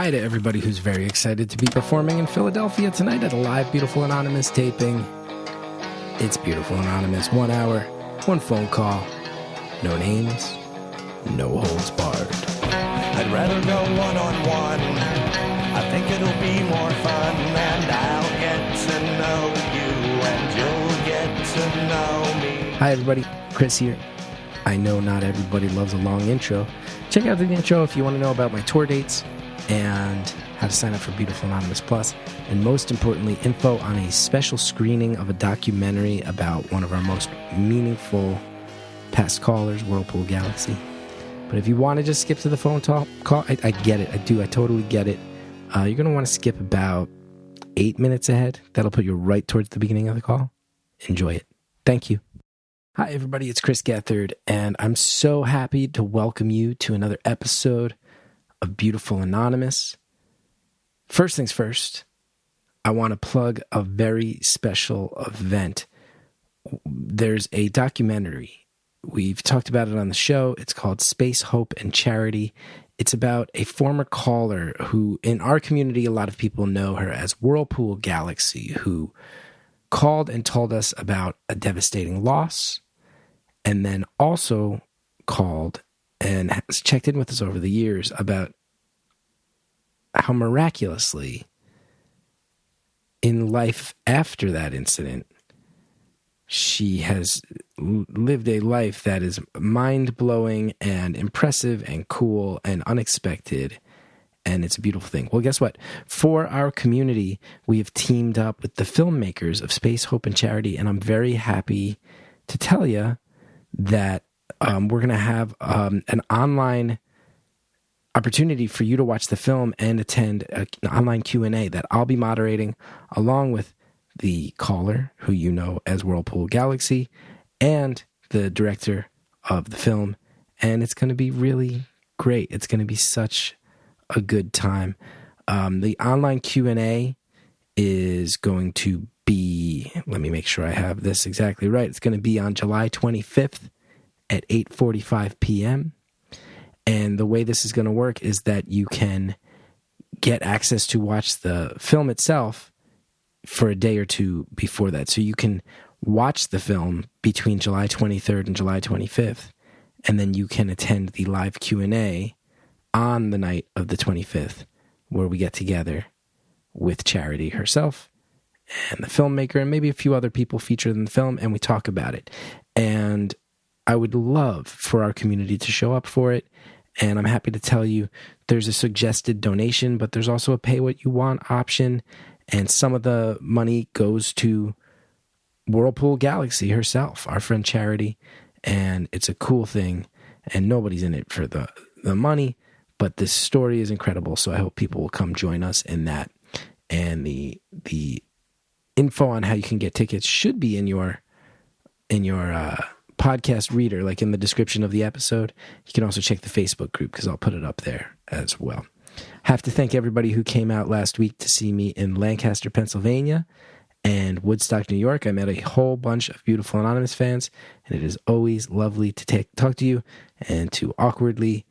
Hi to everybody who's very excited to be performing in Philadelphia tonight at a live Beautiful Anonymous taping. It's Beautiful Anonymous, 1 hour, one phone call, no names, no holds barred. I'd rather go one-on-one. I think it'll be more fun, and I'll get to know you, and you'll get to know me. Hi everybody, Chris here. I know not everybody loves a long intro. Check out the intro if you want to know about my tour dates and how to sign up for Beautiful Anonymous Plus, and most importantly, info on a special screening of a documentary about one of our most meaningful past callers, Whirlpool Galaxy. But if you want to just skip to the phone call, I get it. I totally get it. You're going to want to skip about 8 minutes ahead. That'll put you right towards the beginning of the call. Enjoy it. Thank you. Hi, everybody. It's Chris Gethard, and I'm so happy to welcome you to another episode of Beautiful Anonymous. First things first, I want to plug a very special event. There's a documentary. We've talked about it on the show. It's called Space, Hope, and Charity. It's about a former caller who, in our community, a lot of people know her as Whirlpool Galaxy, who called and told us about a devastating loss, and then also called and has checked in with us over the years about how miraculously in life after that incident, she has lived a life that is mind-blowing and impressive and cool and unexpected, and it's a beautiful thing. Well, guess what? For our community, we have teamed up with the filmmakers of Space, Hope, and Charity, and I'm very happy to tell you that we're going to have an online opportunity for you to watch the film and attend an online Q&A that I'll be moderating along with the caller, who you know as Whirlpool Galaxy, and the director of the film. And it's going to be really great. It's going to be such a good time. The online Q&A is going to be, let me make sure I have this exactly right. It's going to be on July 25th at 8:45 p.m. And the way this is going to work is that you can get access to watch the film itself for a day or two before that. So you can watch the film between July 23rd and July 25th, and then you can attend the live Q&A on the night of the 25th, where we get together with Charity herself and the filmmaker and maybe a few other people featured in the film, and we talk about it. And I would love for our community to show up for it, and I'm happy to tell you there's a suggested donation, but there's also a pay what you want option, and some of the money goes to Whirlpool Galaxy herself, our friend Charity, and it's a cool thing, and nobody's in it for the money, but this story is incredible, so I hope people will come join us in that. And the info on how you can get tickets should be in your podcast reader, like in the description of the episode. You can also check the Facebook group because I'll put it up there as well. Have to thank everybody who came out last week to see me in Lancaster, Pennsylvania and Woodstock, New York. I met a whole bunch of Beautiful Anonymous fans, and it is always lovely to talk to you and to awkwardly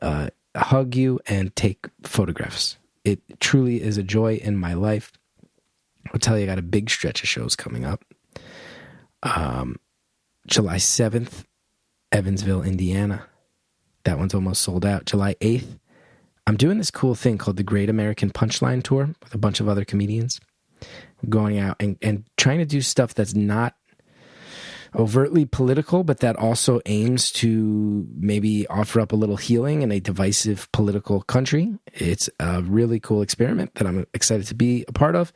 hug you and take photographs. It truly is a joy in my life. I'll tell you, I got a big stretch of shows coming up. July 7th, Evansville, Indiana. That one's almost sold out. July 8th, I'm doing this cool thing called the Great American Punchline Tour with a bunch of other comedians. We're going out and trying to do stuff that's not overtly political, but that also aims to maybe offer up a little healing in a divisive political country. It's a really cool experiment that I'm excited to be a part of,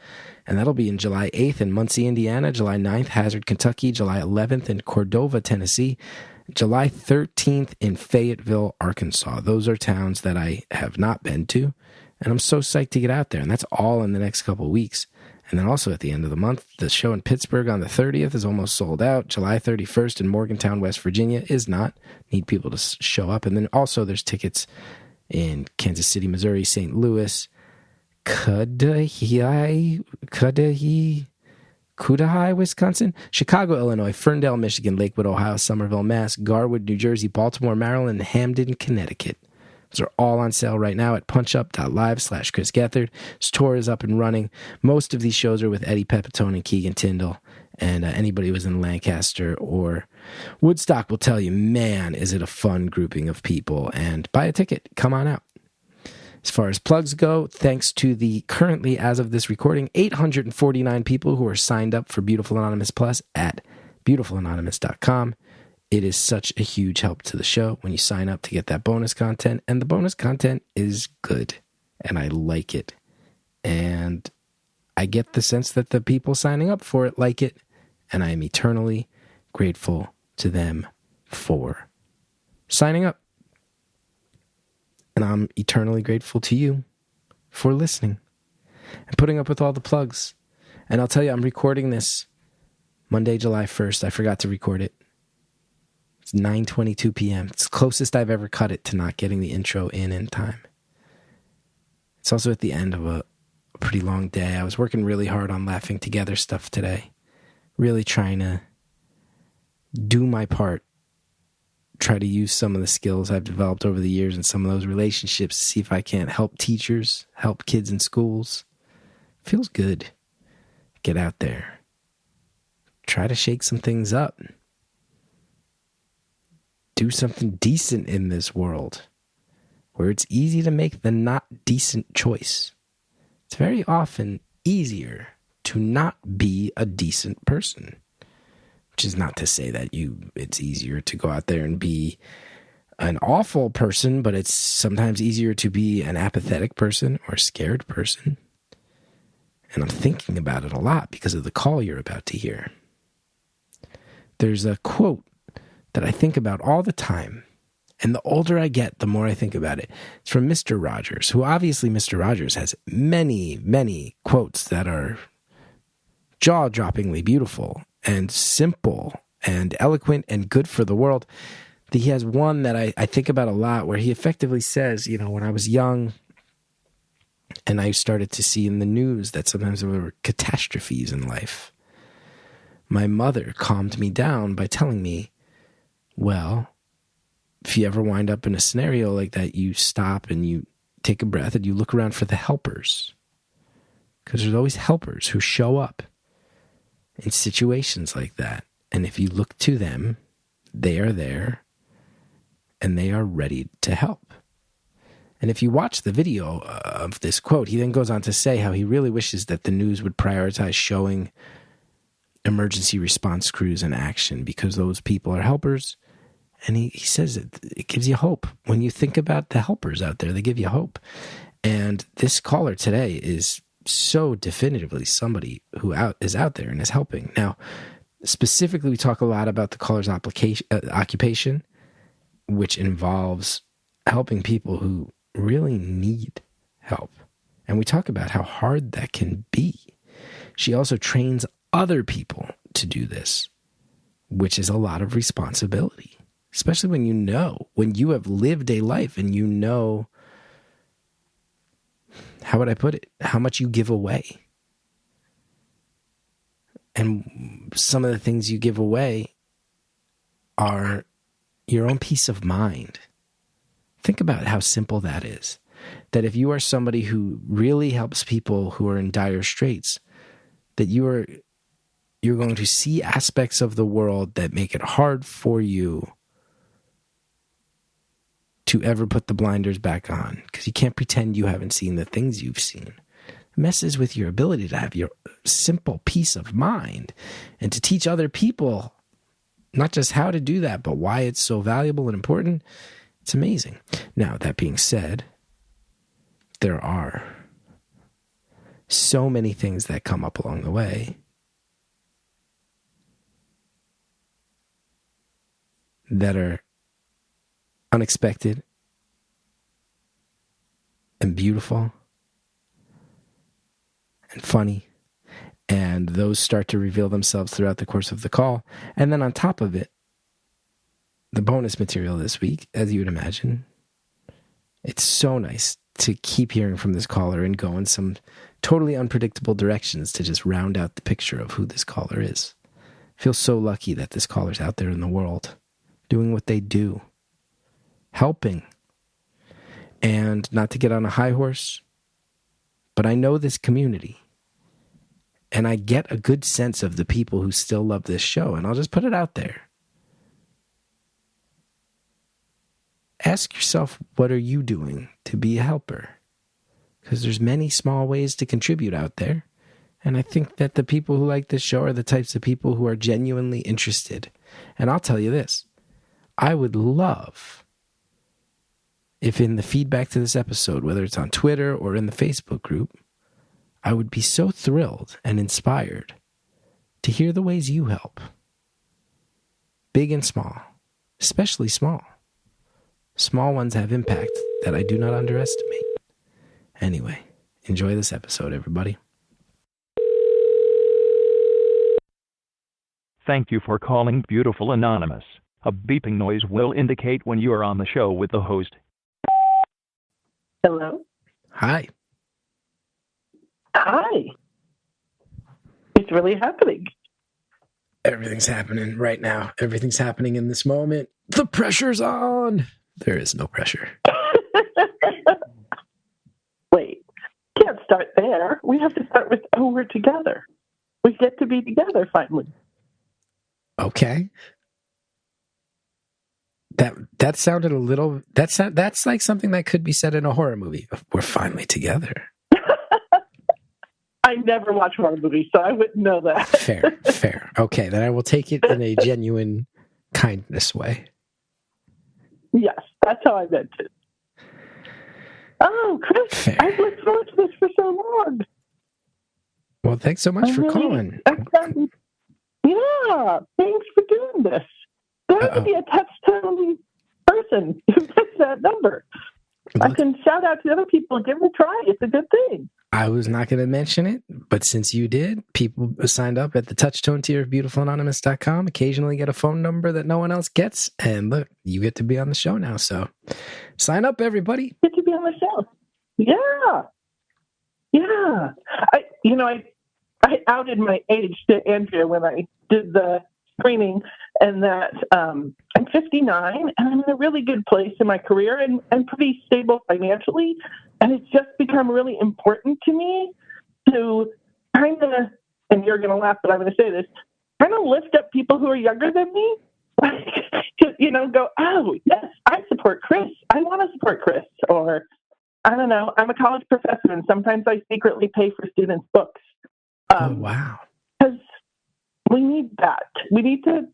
and that'll be in July 8th in Muncie, Indiana, July 9th, Hazard, Kentucky, July 11th in Cordova, Tennessee, July 13th in Fayetteville, Arkansas. Those are towns that I have not been to, and I'm so psyched to get out there, and that's all in the next couple of weeks. And then also at the end of the month, the show in Pittsburgh on the 30th is almost sold out. July 31st in Morgantown, West Virginia is not. Need people to show up. And then also there's tickets in Kansas City, Missouri, St. Louis, Cudahy, Wisconsin, Chicago, Illinois, Ferndale, Michigan, Lakewood, Ohio, Somerville, Mass, Garwood, New Jersey, Baltimore, Maryland, and Hamden, Connecticut. Those are all on sale right now at punchup.live/Chris Gethard. His tour is up and running. Most of these shows are with Eddie Pepitone and Keegan Tyndall. And anybody who was in Lancaster or Woodstock will tell you, man, is it a fun grouping of people. And buy a ticket. Come on out. As far as plugs go, thanks to the currently, as of this recording, 849 people who are signed up for Beautiful Anonymous Plus at beautifulanonymous.com. It is such a huge help to the show when you sign up to get that bonus content. And the bonus content is good. And I like it. And I get the sense that the people signing up for it like it. And I am eternally grateful to them for signing up. And I'm eternally grateful to you for listening and putting up with all the plugs. And I'll tell you, I'm recording this Monday, July 1st. I forgot to record it. It's 9:22 p.m. It's the closest I've ever cut it to not getting the intro in time. It's also at the end of a pretty long day. I was working really hard on Laughing Together stuff today. Really trying to do my part. Try to use some of the skills I've developed over the years and some of those relationships to see if I can't help teachers, help kids in schools. Feels good. Get out there. Try to shake some things up. Do something decent in this world where it's easy to make the not decent choice. It's very often easier to not be a decent person, which is not to say that it's easier to go out there and be an awful person, but it's sometimes easier to be an apathetic person or a scared person. And I'm thinking about it a lot because of the call you're about to hear. There's a quote that I think about all the time. And the older I get, the more I think about it. It's from Mr. Rogers, who obviously Mr. Rogers has many, many quotes that are jaw-droppingly beautiful and simple and eloquent and good for the world. He has one that I think about a lot where he effectively says, when I was young and I started to see in the news that sometimes there were catastrophes in life, my mother calmed me down by telling me, well, if you ever wind up in a scenario like that, you stop and you take a breath and you look around for the helpers. Because there's always helpers who show up in situations like that. And if you look to them, they are there and they are ready to help. And if you watch the video of this quote, he then goes on to say how he really wishes that the news would prioritize showing emergency response crews in action because those people are helpers. And he says it gives you hope. When you think about the helpers out there, they give you hope. And this caller today is so definitively somebody who is out there and is helping. Now, specifically, we talk a lot about the caller's occupation, which involves helping people who really need help. And we talk about how hard that can be. She also trains other people to do this, which is a lot of responsibility. Especially when when you have lived a life and how would I put it? How much you give away. And some of the things you give away are your own peace of mind. Think about how simple that is. That if you are somebody who really helps people who are in dire straits, that you're going to see aspects of the world that make it hard for you to ever put the blinders back on, because you can't pretend you haven't seen the things you've seen. It messes with your ability to have your simple peace of mind and to teach other people not just how to do that, but why it's so valuable and important. It's amazing. Now, that being said, there are so many things that come up along the way that are unexpected and beautiful and funny, and those start to reveal themselves throughout the course of the call. And then on top of it, the bonus material this week, as you would imagine, it's so nice to keep hearing from this caller and go in some totally unpredictable directions to just round out the picture of who this caller is. I feel so lucky that this caller's out there in the world doing what they do, helping. And not to get on a high horse, but I know this community. And I get a good sense of the people who still love this show. And I'll just put it out there. Ask yourself, what are you doing to be a helper? Because there's many small ways to contribute out there. And I think that the people who like this show are the types of people who are genuinely interested. And I'll tell you this. I would love if in the feedback to this episode, whether it's on Twitter or in the Facebook group, I would be so thrilled and inspired to hear the ways you help. Big and small, especially small. Small ones have impact that I do not underestimate. Anyway, enjoy this episode, everybody. Thank you for calling Beautiful Anonymous. A beeping noise will indicate when you are on the show with the host. Hello? Hi. Hi. It's really happening. Everything's happening right now. Everything's happening in this moment. The pressure's on. There is no pressure. Wait, can't start there. We have to start with, oh, we're together. We get to be together finally. Okay. That sounded a little, that's like something that could be said in a horror movie. We're finally together. I never watch horror movies, so I wouldn't know that. Fair. Okay, then I will take it in a genuine kindness way. Yes, that's how I meant it. Oh, Chris, Fair. I've looked forward to this for so long. Well, thanks so much for calling. Yeah, thanks for doing this. There has to be a touchstone person who gets that number. I can shout out to other people and give it a try. It's a good thing. I was not going to mention it, but since you did, people signed up at the touchtone tier of beautifulanonymous.com occasionally get a phone number that no one else gets. And look, you get to be on the show now. So sign up, everybody. Get to be on the show. Yeah. I outed my age to Andrea when I did the screening, and that I'm 59 and I'm in a really good place in my career and pretty stable financially. And it's just become really important to me to kind of, and you're going to laugh, but I'm going to say this, kind of lift up people who are younger than me. Like, go, oh, yes, I support Chris. I want to support Chris. Or, I don't know, I'm a college professor and sometimes I secretly pay for students' books. Oh, wow. Because we need that. We need to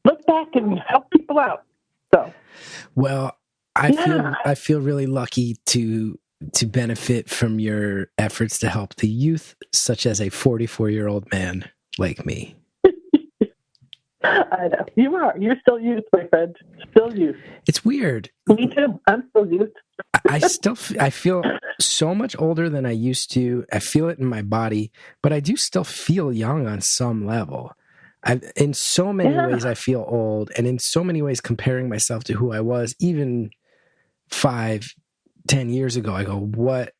look back and help people out. So, well, I feel really lucky to benefit from your efforts to help the youth, such as a 44-year-old man like me. I know. You are. You're still youth, my friend. Still youth. It's weird. Me too. I'm still youth. I feel so much older than I used to. I feel it in my body, but I do still feel young on some level. In so many ways, I feel old, and in so many ways, comparing myself to who I was even 5-10 years ago, I go, what?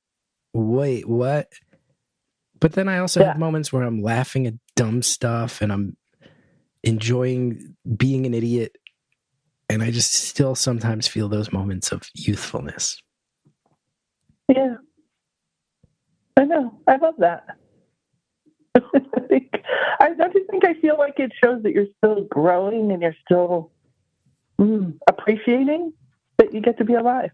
Wait, what? But then I also have moments where I'm laughing at dumb stuff and I'm enjoying being an idiot. And I just still sometimes feel those moments of youthfulness. Yeah. I know. I love that. I feel like it shows that you're still growing and you're still appreciating that you get to be alive.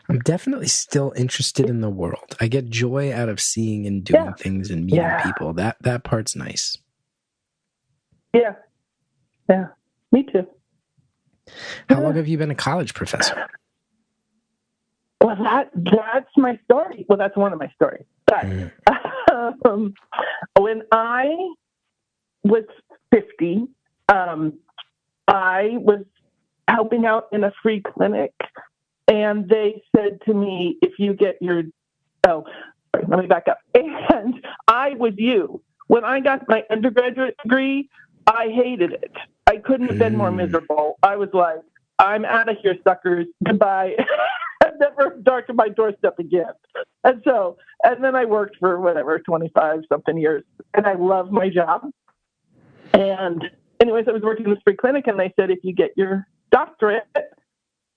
I'm definitely still interested in the world. I get joy out of seeing and doing things and meeting people. That part's nice. Yeah. Yeah. Me too. How long have you been a college professor? Well, that's my story. Well, that's one of my stories. But when I was 50, I was helping out in a free clinic, and they said to me, if you get your... Oh, sorry, let me back up. And I was you. When I got my undergraduate degree, I hated it. I couldn't have been more miserable. I was like, I'm out of here, suckers. Goodbye. I've never darkened my doorstep again. And then I worked for 25-something years, and I love my job. And anyways, I was working in this free clinic, and they said, if you get your doctorate,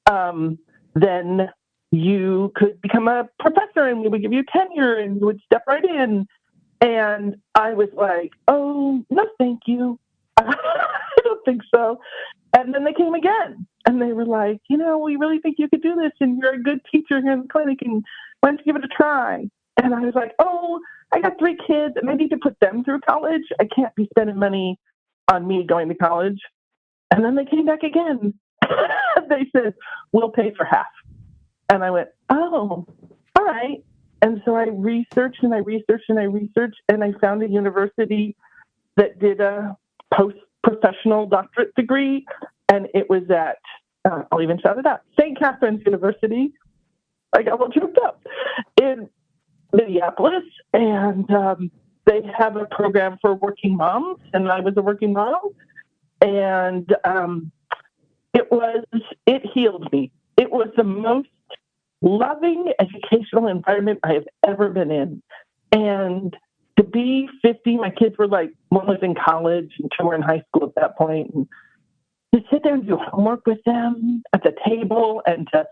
then you could become a professor and we would give you tenure and you would step right in. And I was like, oh, no, thank you. I don't think so. And then they came again and they were like, we really think you could do this and you're a good teacher here in the clinic and why don't you give it a try? And I was like, oh, I got 3 kids and I need to put them through college. I can't be spending money on me going to college. And then they came back again. They said, we'll pay for half. And I went, oh, all right. And so I researched and I found a university that did a post-professional doctorate degree. And it was at, I'll even shout it out, St. Catherine's University. I got a little choked up in Minneapolis. And they have a program for working moms. And I was a working mom. And it healed me. It was the most loving educational environment I have ever been in. And to be 50, my kids were like, one was in college and 2 were in high school at that point. And to sit there and do homework with them at the table and to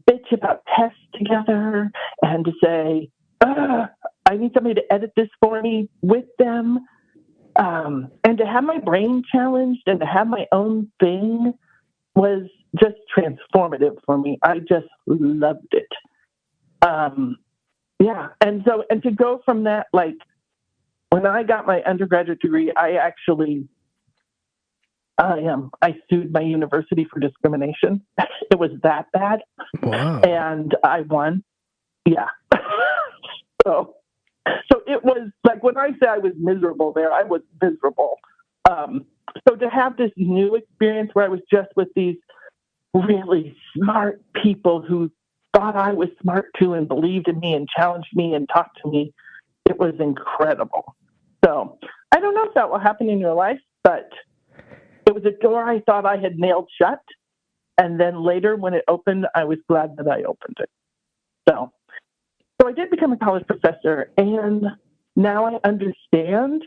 bitch about tests together and to say, I need somebody to edit this for me with them. And to have my brain challenged and to have my own thing was just transformative for me. I just loved it. Yeah. And to go from that, like when I got my undergraduate degree, I sued my university for discrimination. It was that bad. Wow. And I won. Yeah. So it was like, when I say I was miserable there, I was miserable. So to have this new experience where I was just with these really smart people who thought I was smart too and believed in me and challenged me and talked to me, it was incredible. So I don't know if that will happen in your life, but it was a door I thought I had nailed shut. And then later when it opened, I was glad that I opened it. So I did become a college professor, and now I understand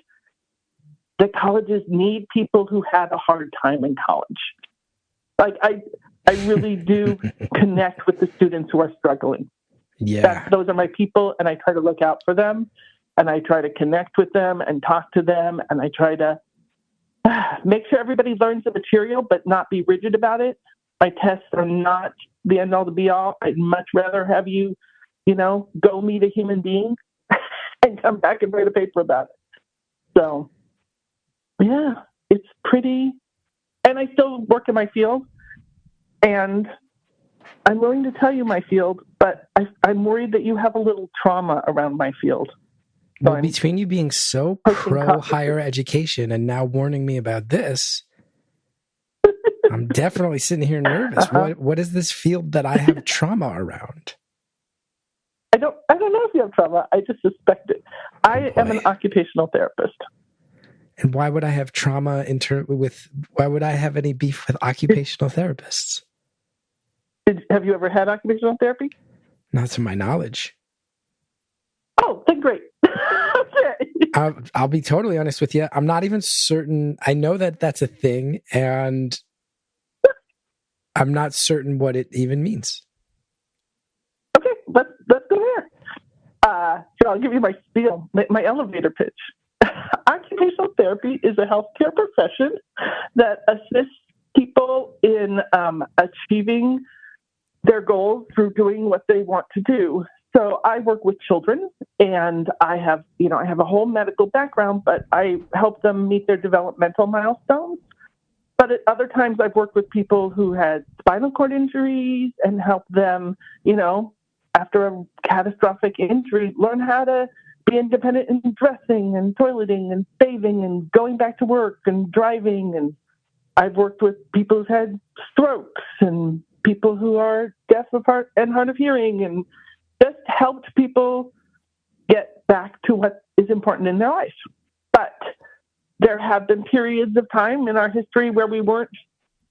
that colleges need people who had a hard time in college. Like I really do connect with the students who are struggling. Yeah. Those are my people, and I try to look out for them, and I try to connect with them and talk to them, and I try to make sure everybody learns the material, but not be rigid about it. My tests are not the end all to be all. I'd much rather have you, go meet a human being and come back and write a paper about it. So, yeah, it's pretty, and I still work in my field, and I'm willing to tell you my field, but I'm worried that you have a little trauma around my field. So well, between you being so pro higher education and now warning me about this, I'm definitely sitting here nervous. What is this field that I have trauma around? I don't know if you have trauma. I just suspect it. I am an occupational therapist. And why would I have trauma why would I have any beef with occupational therapists? Have you ever had occupational therapy? Not to my knowledge. Oh, then great. Okay. I'll be totally honest with you. I'm not even certain. I know that that's a thing, and I'm not certain what it even means. Okay, let's go there. So I'll give you my spiel, my elevator pitch. Occupational therapy is a healthcare profession that assists people in achieving their goals through doing what they want to do. So I work with children, and I have a whole medical background, but I help them meet their developmental milestones. But at other times I've worked with people who had spinal cord injuries and help them, after a catastrophic injury, learn how to be independent in dressing and toileting and bathing and going back to work and driving. And I've worked with people who've had strokes and people who are deaf and hard of hearing, and just helped people get back to what is important in their life. But there have been periods of time in our history where we weren't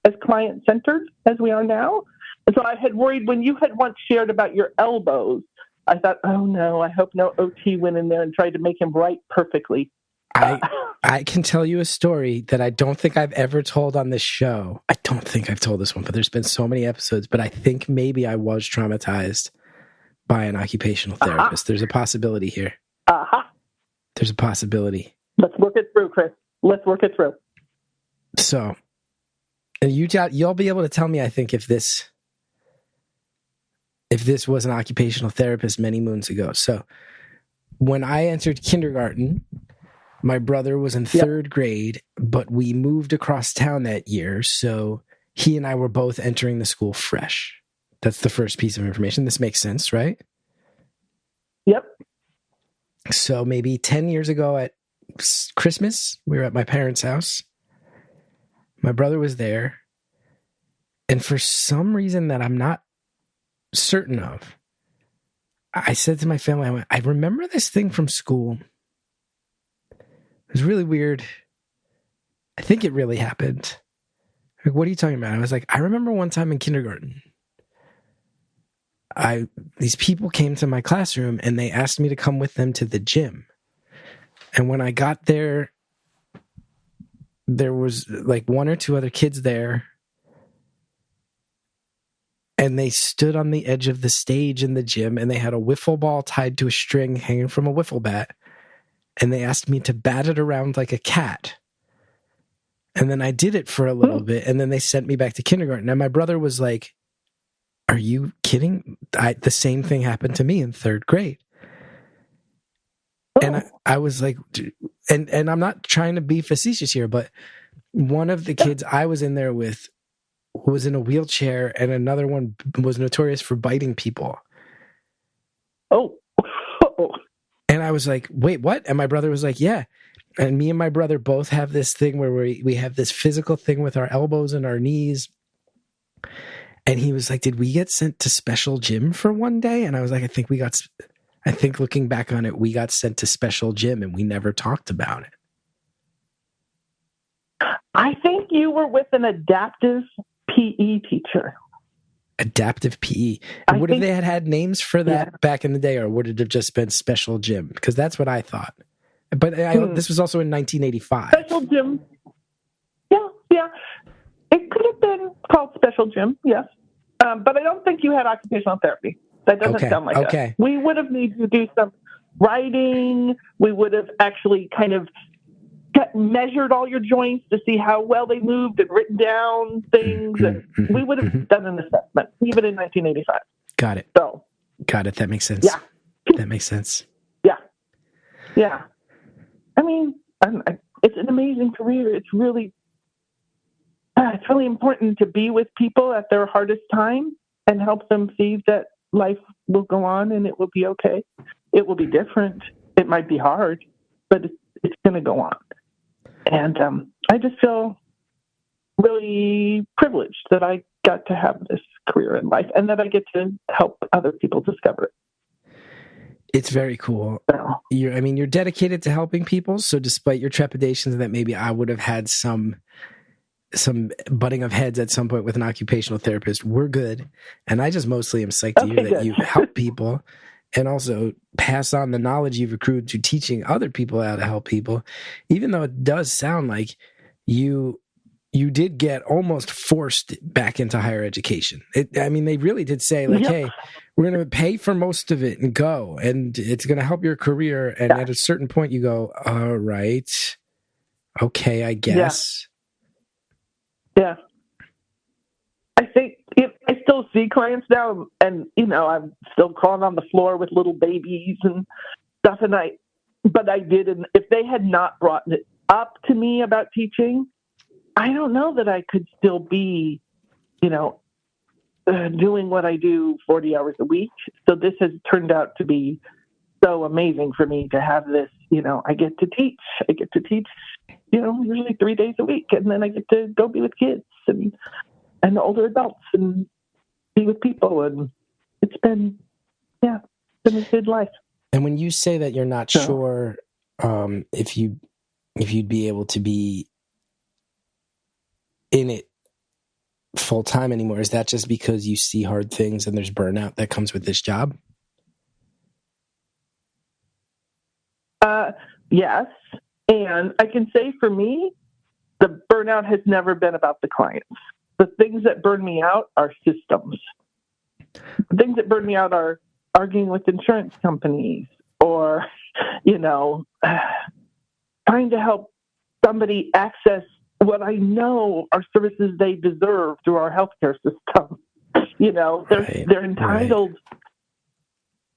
as client-centered as we are now. And so I had worried when you had once shared about your elbows, I thought, oh no, I hope no OT went in there and tried to make him write perfectly. I can tell you a story that I don't think I've ever told on this show. I don't think I've told this one, but there's been so many episodes, but I think maybe I was traumatized. by an occupational therapist. There's a possibility here. There's a possibility. Let's work it through, Chris. Let's work it through. So, and you'll be able to tell me, I think, if this was an occupational therapist many moons ago. So, when I entered kindergarten, my brother was in third grade, but we moved across town that year, so he and I were both entering the school fresh. That's the first piece of information. This makes sense, right? Yep. So maybe 10 years ago at Christmas, we were at my parents' house. My brother was there. And for some reason that I'm not certain of, I said to my family, I remember this thing from school. It was really weird. I think it really happened. Like, what are you talking about? I was like, I remember one time in kindergarten, these people came to my classroom and they asked me to come with them to the gym. And when I got there, there was like one or two other kids there. And they stood on the edge of the stage in the gym and they had a wiffle ball tied to a string hanging from a wiffle bat. And they asked me to bat it around like a cat. And then I did it for a little bit. And then they sent me back to kindergarten. And my brother was like, are you kidding? The same thing happened to me in third grade. And I was like, and I'm not trying to be facetious here, but one of the kids I was in there with was in a wheelchair and another one was notorious for biting people. And I was like, wait, what? And my brother was like, yeah. And me and my brother both have this thing where we have this physical thing with our elbows and our knees. And he was like, did we get sent to special gym for one day? And I was like, I think looking back on it, we got sent to special gym and we never talked about it. I think you were with an adaptive PE teacher. Adaptive PE. And would have they had names for that back in the day, or would it have just been special gym? Because that's what I thought. But this was also in 1985. Special gym. Yeah. It could have been called special gym, yes. But I don't think you had occupational therapy. That doesn't sound like that. We would have needed to do some writing. We would have actually kind of measured all your joints to see how well they moved and written down things. And we would have done an assessment, even in 1985. Got it. So, got it. That makes sense. Yeah. That makes sense. Yeah. I mean, it's an amazing career. It's really important to be with people at their hardest time and help them see that life will go on and it will be okay. It will be different. It might be hard, but it's going to go on. And I just feel really privileged that I got to have this career in life and that I get to help other people discover it. It's very cool. You're dedicated to helping people. So despite your trepidations that maybe I would have had some butting of heads at some point with an occupational therapist, we're good. And I just mostly am psyched to hear that you help people and also pass on the knowledge you've accrued to teaching other people how to help people, even though it does sound like you did get almost forced back into higher education. They really did say, like, hey, we're going to pay for most of it and go, and it's going to help your career. And at a certain point you go, all right, okay, I guess. Yeah. I think I still see clients now, and, I'm still crawling on the floor with little babies and stuff. But I did, and if they had not brought it up to me about teaching, I don't know that I could still be, doing what I do 40 hours a week. So this has turned out to be so amazing for me to have this, I get to teach, usually 3 days a week. And then I get to go be with kids and the older adults and be with people. And it's been a good life. And when you say that you're not sure if you'd be able to be in it full time anymore, is that just because you see hard things and there's burnout that comes with this job? Yes. And I can say for me, the burnout has never been about the clients. The things that burn me out are systems. The things that burn me out are arguing with insurance companies, or, trying to help somebody access what I know are services they deserve through our healthcare system. They're entitled.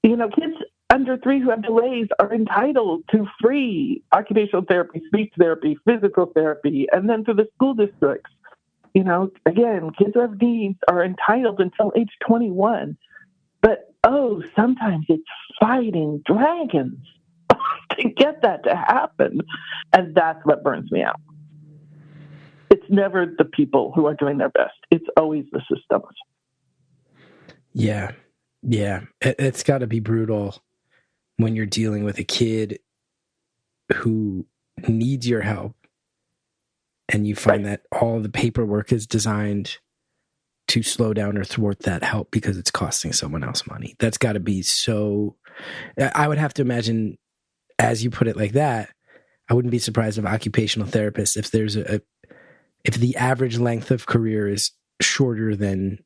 Right. Kids under 3 who have delays are entitled to free occupational therapy, speech therapy, physical therapy, and then through the school districts. Again, kids who have needs are entitled until age 21. But, sometimes it's fighting dragons to get that to happen. And that's what burns me out. It's never the people who are doing their best. It's always the systems. Yeah. It's got to be brutal when you're dealing with a kid who needs your help, and you find that all the paperwork is designed to slow down or thwart that help because it's costing someone else money. That's got to be so... I would have to imagine, as you put it like that, I wouldn't be surprised if occupational therapists, if there's if the average length of career is shorter than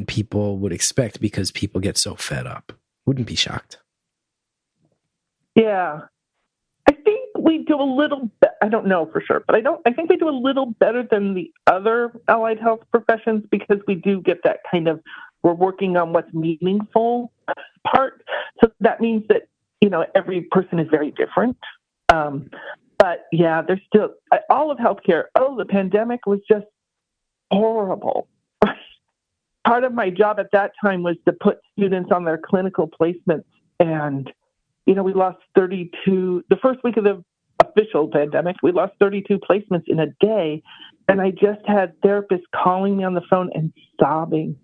people would expect because people get so fed up. Wouldn't be shocked. Yeah. I think we do a little I don't know for sure, but I think we do a little better than the other allied health professions because we do get that kind of, we're working on what's meaningful part. So that means that, every person is very different. But yeah, there's still all of healthcare. The pandemic was just horrible. Part of my job at that time was to put students on their clinical placements. And, we lost 32, the first week of the official pandemic, we lost 32 placements in a day. And I just had therapists calling me on the phone and sobbing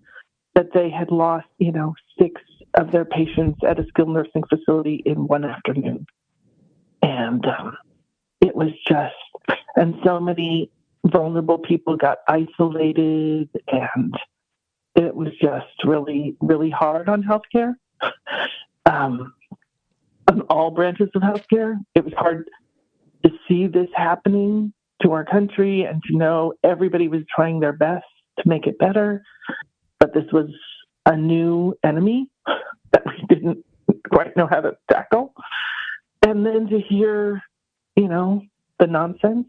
that they had lost, 6 of their patients at a skilled nursing facility in one afternoon. And it was just, and so many vulnerable people got isolated, and it was just really, really hard on healthcare. On all branches of healthcare, it was hard to see this happening to our country and to know everybody was trying their best to make it better. But this was a new enemy that we didn't quite know how to tackle. And then to hear, the nonsense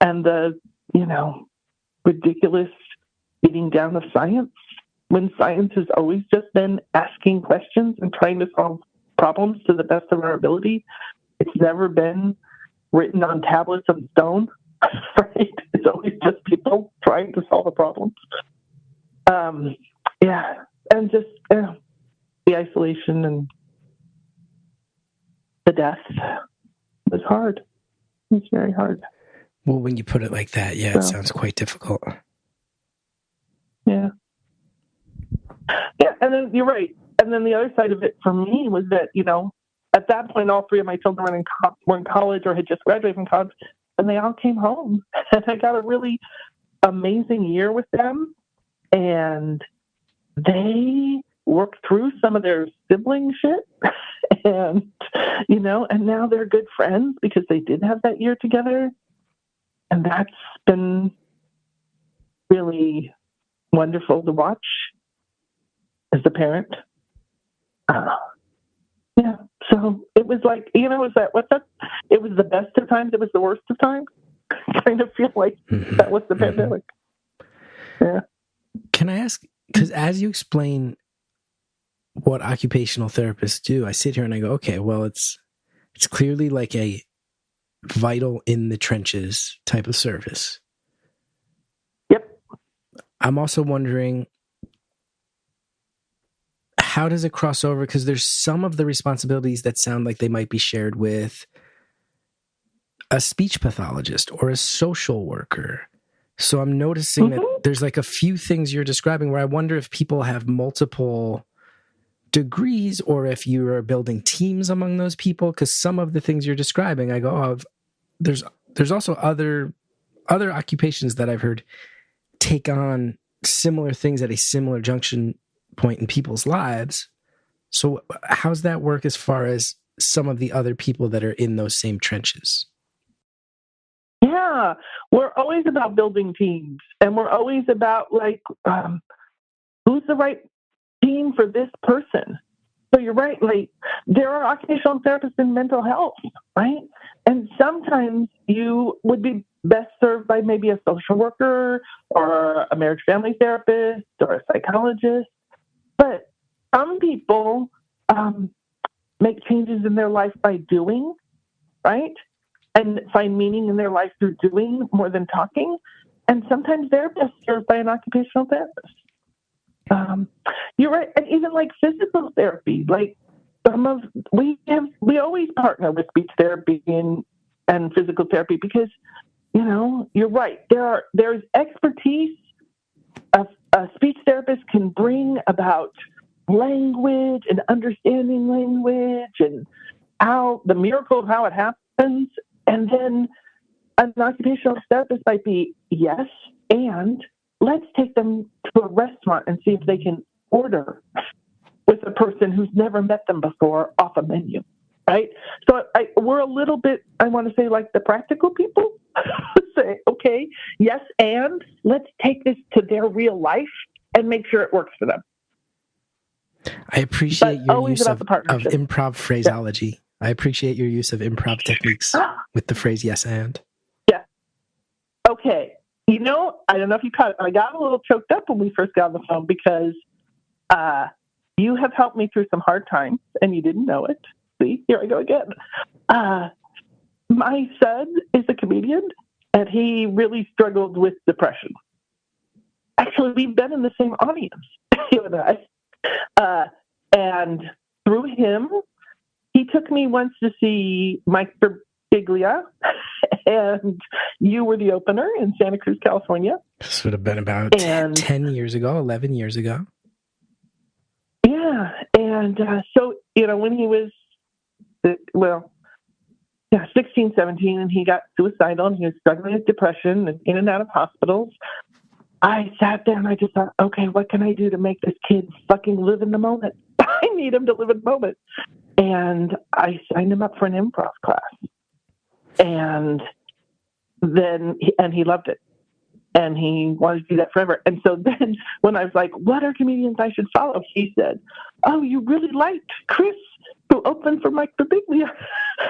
and the, ridiculous beating down of science, when science has always just been asking questions and trying to solve problems to the best of our ability. It's never been written on tablets of stone, right? It's always just people trying to solve a problem. And just the isolation and the death was hard. It's very hard. Well, when you put it like that, it sounds quite difficult. Yeah. Yeah, and then you're right. And then the other side of it for me was that, at that point, all 3 of my children were in college or had just graduated from college, and they all came home. And I got a really amazing year with them. And they worked through some of their sibling shit. And, and now they're good friends because they did have that year together. And that's been really wonderful to watch as a parent. So it was like, it was the best of times, it was the worst of times. I kind of feel like that was the pandemic. Yeah. Can I ask, because as you explain what occupational therapists do, I sit here and I go, okay, well, it's clearly like a vital in the trenches type of service. Yep. I'm also wondering, how does it cross over? Because there's some of the responsibilities that sound like they might be shared with a speech pathologist or a social worker. So I'm noticing that there's like a few things you're describing where I wonder if people have multiple degrees or if you are building teams among those people. Because some of the things you're describing, I go, there's also other occupations that I've heard take on similar things at a similar junction point in people's lives. So how's that work as far as some of the other people that are in those same trenches? Yeah, we're always about building teams, and we're always about who's the right team mean for this person? So you're right. Like, there are occupational therapists in mental health, right? And sometimes you would be best served by maybe a social worker or a marriage family therapist or a psychologist. But some people make changes in their life by doing, right? And find meaning in their life through doing more than talking. And sometimes they're best served by an occupational therapist. You're right. And even like physical therapy, like we always partner with speech therapy and physical therapy because, you're right. There's expertise a speech therapist can bring about language and understanding language and how the miracle of how it happens. And then an occupational therapist might be, yes, and let's take them to a restaurant and see if they can order with a person who's never met them before off a menu, right? So we're a little bit, I want to say, like the practical people. Say, okay, yes, and let's take this to their real life and make sure it works for them. I appreciate your use of improv phraseology. Yeah. I appreciate your use of improv techniques with the phrase yes and. Yeah. Okay. I don't know if you caught it. I got a little choked up when we first got on the phone because you have helped me through some hard times and you didn't know it. See, here I go again. My son is a comedian and he really struggled with depression. Actually, we've been in the same audience, you and I. And through him, he took me once to see Mike Birbiglia, and you were the opener in Santa Cruz, California. This would have been about 10 years ago, 11 years ago. Yeah, and so, when he was, 16, 17, and he got suicidal, and he was struggling with depression and in and out of hospitals, I sat there and I just thought, okay, what can I do to make this kid fucking live in the moment? I need him to live in the moment. And I signed him up for an improv class. And then, he loved it. And he wanted to do that forever. And so then when I was like, what are comedians I should follow? He said, oh, you really liked Chris, who opened for Mike Birbiglia.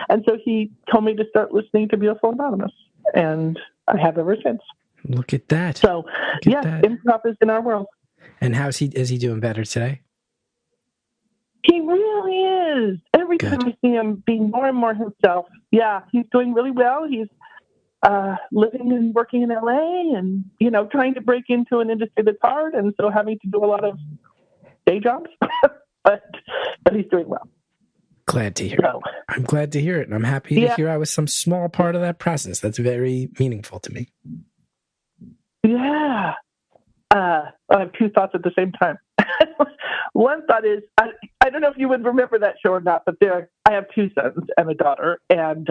And so he told me to start listening to Beautiful Anonymous. And I have ever since. Look at that. So, yes, improv is in our world. And is he doing better today? He really is. Every time I see him being more and more himself. Yeah, he's doing really well. He's living and working in LA and, trying to break into an industry that's hard and so having to do a lot of day jobs. but he's doing well. Glad to hear it. I'm glad to hear it. And I'm happy to hear I was some small part of that process. That's very meaningful to me. Yeah. I have two thoughts at the same time. One thought is, I don't know if you would remember that show or not, but I have two sons and a daughter. And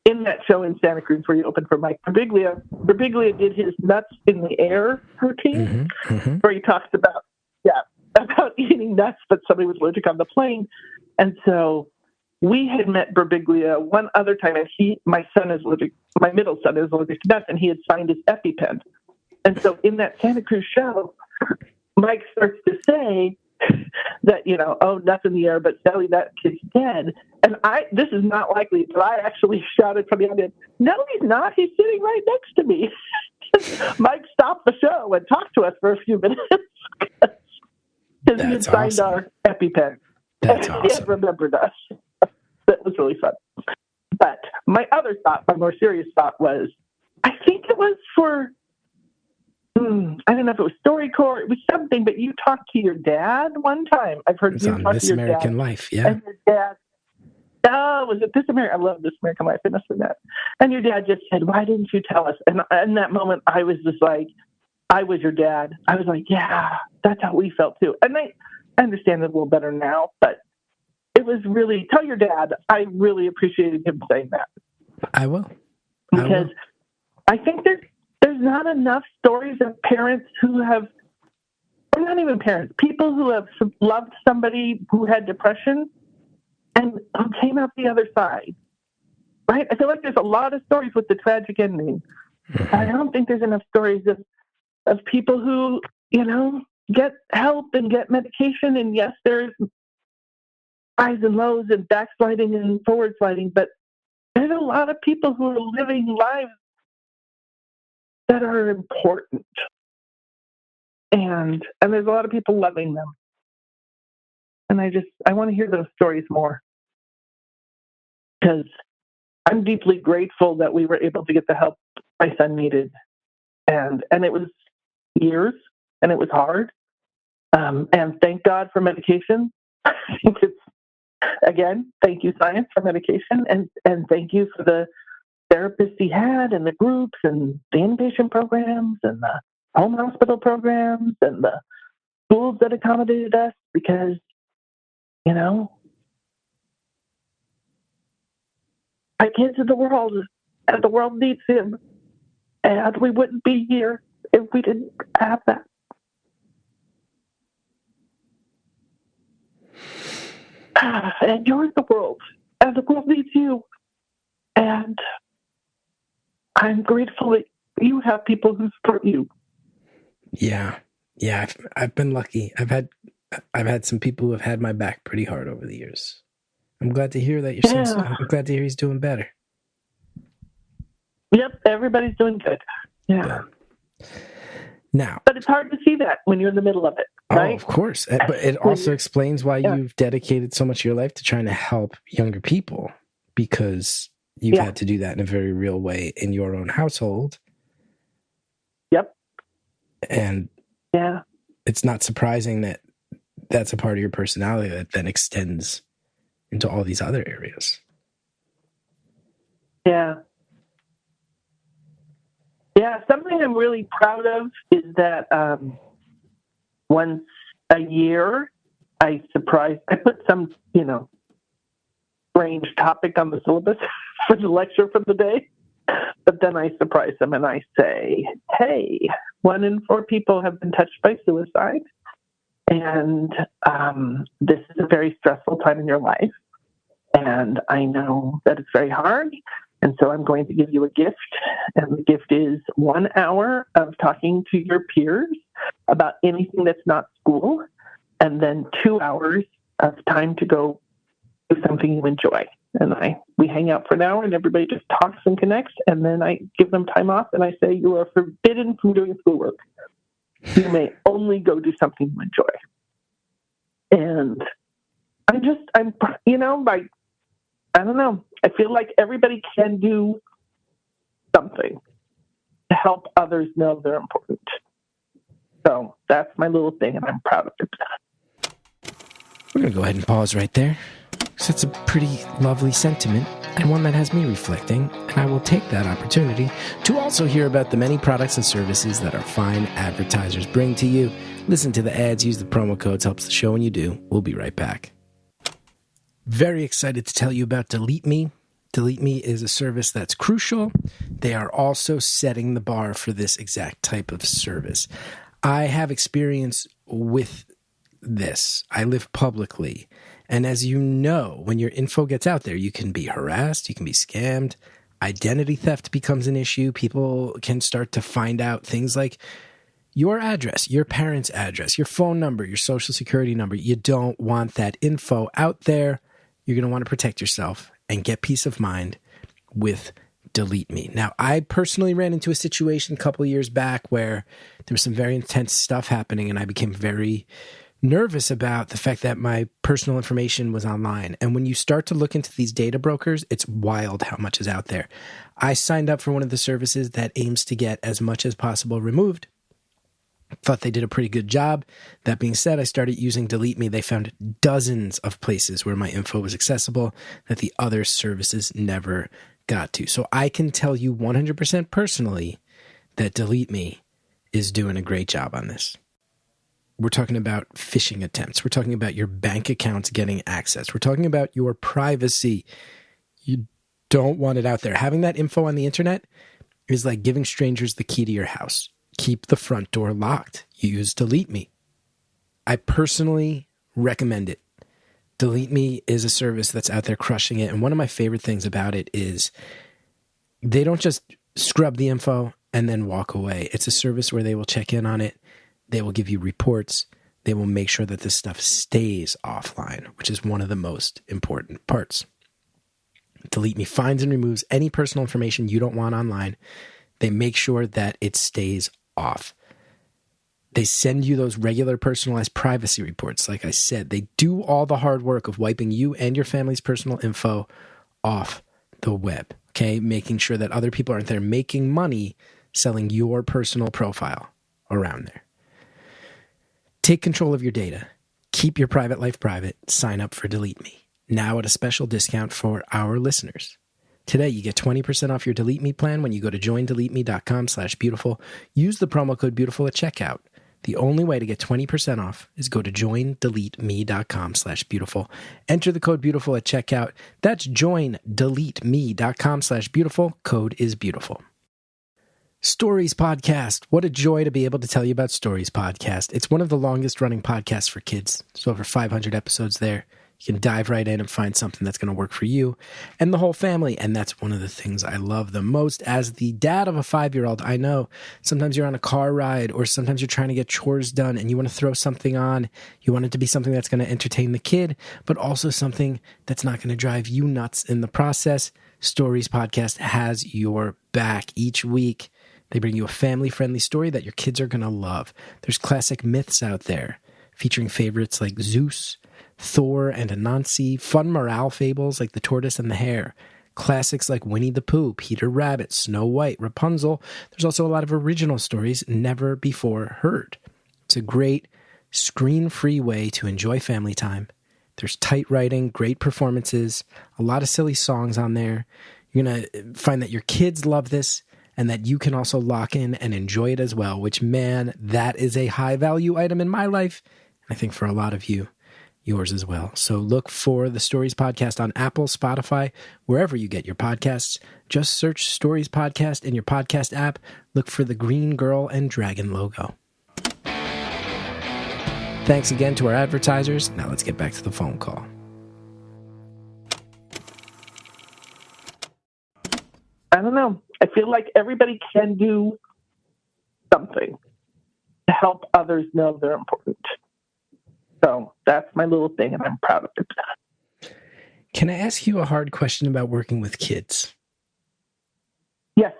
in that show in Santa Cruz where you opened for Mike Birbiglia did his nuts in the air routine, where he talks about eating nuts, but somebody was allergic on the plane. And so we had met Birbiglia one other time, and my middle son is allergic to nuts, and he had signed his EpiPen. And so in that Santa Cruz show, Mike starts to say that, nuts in the air, but Sally, that kid's dead. And this is not likely, but I actually shouted from the audience, no, he's not. He's sitting right next to me. Mike stopped the show and talked to us for a few minutes because he had signed our EpiPen. That's and awesome. He had remembered us. That was really fun. But my other thought, my more serious thought was, I think it was for, I don't know if it was StoryCorps, it was something, but you talked to your dad one time. I've heard you talk to your dad. This American Life, yeah. And your dad, was it This American? I love This American Life. I must have that. And your dad just said, why didn't you tell us? And in that moment, I was just like, I was your dad. I was like, yeah, that's how we felt too. And I understand it a little better now, but it was really, tell your dad, I really appreciated him saying that. I will. Because I think there's not enough stories of parents who have, or not even parents, people who have loved somebody who had depression and who came out the other side, right? I feel like there's a lot of stories with the tragic ending. I don't think there's enough stories of people who, get help and get medication. And yes, there's highs and lows and backsliding and forward sliding, but there's a lot of people who are living lives that are important. And there's a lot of people loving them. And I want to hear those stories more. Because I'm deeply grateful that we were able to get the help my son needed. And it was years, and it was hard. And thank God for medication. I think again, thank you, science, for medication. And thank you for the therapists he had, and the groups, and the inpatient programs, and the home hospital programs, and the schools that accommodated us, because, my kids in the world, and the world needs him. And we wouldn't be here if we didn't have that. And you're the world, and the world needs you. And I'm grateful that you have people who support you. Yeah. I've been lucky. I've had some people who have had my back pretty hard over the years. I'm glad to hear that I'm glad to hear he's doing better. Yep, everybody's doing good. Yeah. Now, but it's hard to see that when you're in the middle of it, right? Oh, of course. But it also explains why you've dedicated so much of your life to trying to help younger people, because you've had to do that in a very real way in your own household. Yep. And it's not surprising that that's a part of your personality that then extends into all these other areas. Yeah. Yeah, something I'm really proud of is that once a year, I put some, strange topic on the syllabus for the lecture for the day, but then I surprise them and I say, hey, 1 in 4 people have been touched by suicide, and this is a very stressful time in your life, and I know that it's very hard. And so I'm going to give you a gift, and the gift is 1 hour of talking to your peers about anything that's not school, and then 2 hours of time to go do something you enjoy. And we hang out for an hour, and everybody just talks and connects, and then I give them time off, and I say, you are forbidden from doing schoolwork. You may only go do something you enjoy. And I don't know. I feel like everybody can do something to help others know they're important. So that's my little thing, and I'm proud of it. We're going to go ahead and pause right there, because that's a pretty lovely sentiment, and one that has me reflecting, and I will take that opportunity to also hear about the many products and services that our fine advertisers bring to you. Listen to the ads, use the promo codes, helps the show when you do. We'll be right back. Very excited to tell you about Delete Me. Delete Me is a service that's crucial. They are also setting the bar for this exact type of service. I have experience with this. I live publicly. And as you know, when your info gets out there, you can be harassed, you can be scammed. Identity theft becomes an issue. People can start to find out things like your address, your parents' address, your phone number, your social security number. You don't want that info out there. You're going to want to protect yourself and get peace of mind with Delete Me. Now, I personally ran into a situation a couple of years back where there was some very intense stuff happening, and I became very nervous about the fact that my personal information was online. And when you start to look into these data brokers, it's wild how much is out there. I signed up for one of the services that aims to get as much as possible removed. Thought they did a pretty good job. That being said, I started using Delete Me. They found dozens of places where my info was accessible that the other services never got to. So I can tell you 100% personally that Delete Me is doing a great job on this. We're talking about phishing attempts. We're talking about your bank accounts getting access. We're talking about your privacy. You don't want it out there. Having that info on the internet is like giving strangers the key to your house. Keep the front door locked. Use Delete Me. I personally recommend it. Delete Me is a service that's out there crushing it. And one of my favorite things about it is they don't just scrub the info and then walk away. It's a service where they will check in on it They will give you reports. They will make sure that this stuff stays offline, which is one of the most important parts. Delete Me finds and removes any personal information you don't want online. They make sure that it stays off. They send you those regular personalized privacy reports. Like I said, they do all the hard work of wiping you and your family's personal info off the web, okay? Making sure that other people aren't there making money selling your personal profile around there. Take control of your data. Keep your private life private. Sign up for Delete Me. Now at a special discount for our listeners. Today, you get 20% off your Delete Me plan when you go to joindeleteme.com/beautiful. Use the promo code beautiful at checkout. The only way to get 20% off is go to joindeleteme.com/beautiful. Enter the code beautiful at checkout. That's joindeleteme.com/beautiful. Code is beautiful. Stories Podcast. What a joy to be able to tell you about Stories Podcast. It's one of the longest running podcasts for kids. It's over 500 episodes there. You can dive right in and find something that's going to work for you and the whole family. And that's one of the things I love the most. As the dad of a 5-year-old, I know sometimes you're on a car ride or sometimes you're trying to get chores done and you want to throw something on. You want it to be something that's going to entertain the kid, but also something that's not going to drive you nuts in the process. Stories Podcast has your back each week. They bring you a family-friendly story that your kids are going to love. There's classic myths out there featuring favorites like Zeus, Thor and Anansi, fun morale fables like The Tortoise and the Hare, classics like Winnie the Pooh, Peter Rabbit, Snow White, Rapunzel. There's also a lot of original stories never before heard. It's a great screen-free way to enjoy family time. There's tight writing, great performances, a lot of silly songs on there. You're going to find that your kids love this and that you can also lock in and enjoy it as well, which, man, that is a high-value item in my life, and I think for a lot of you, yours as well. So look for the Stories Podcast on Apple, Spotify, wherever you get your podcasts. Just search Stories Podcast in your podcast app. Look for the green girl and dragon logo. Thanks again to our advertisers. Now let's get back to the phone call. I don't know. I feel like everybody can do something to help others know they're important. So that's my little thing, and I'm proud of it. Can I ask you a hard question about working with kids? Yes.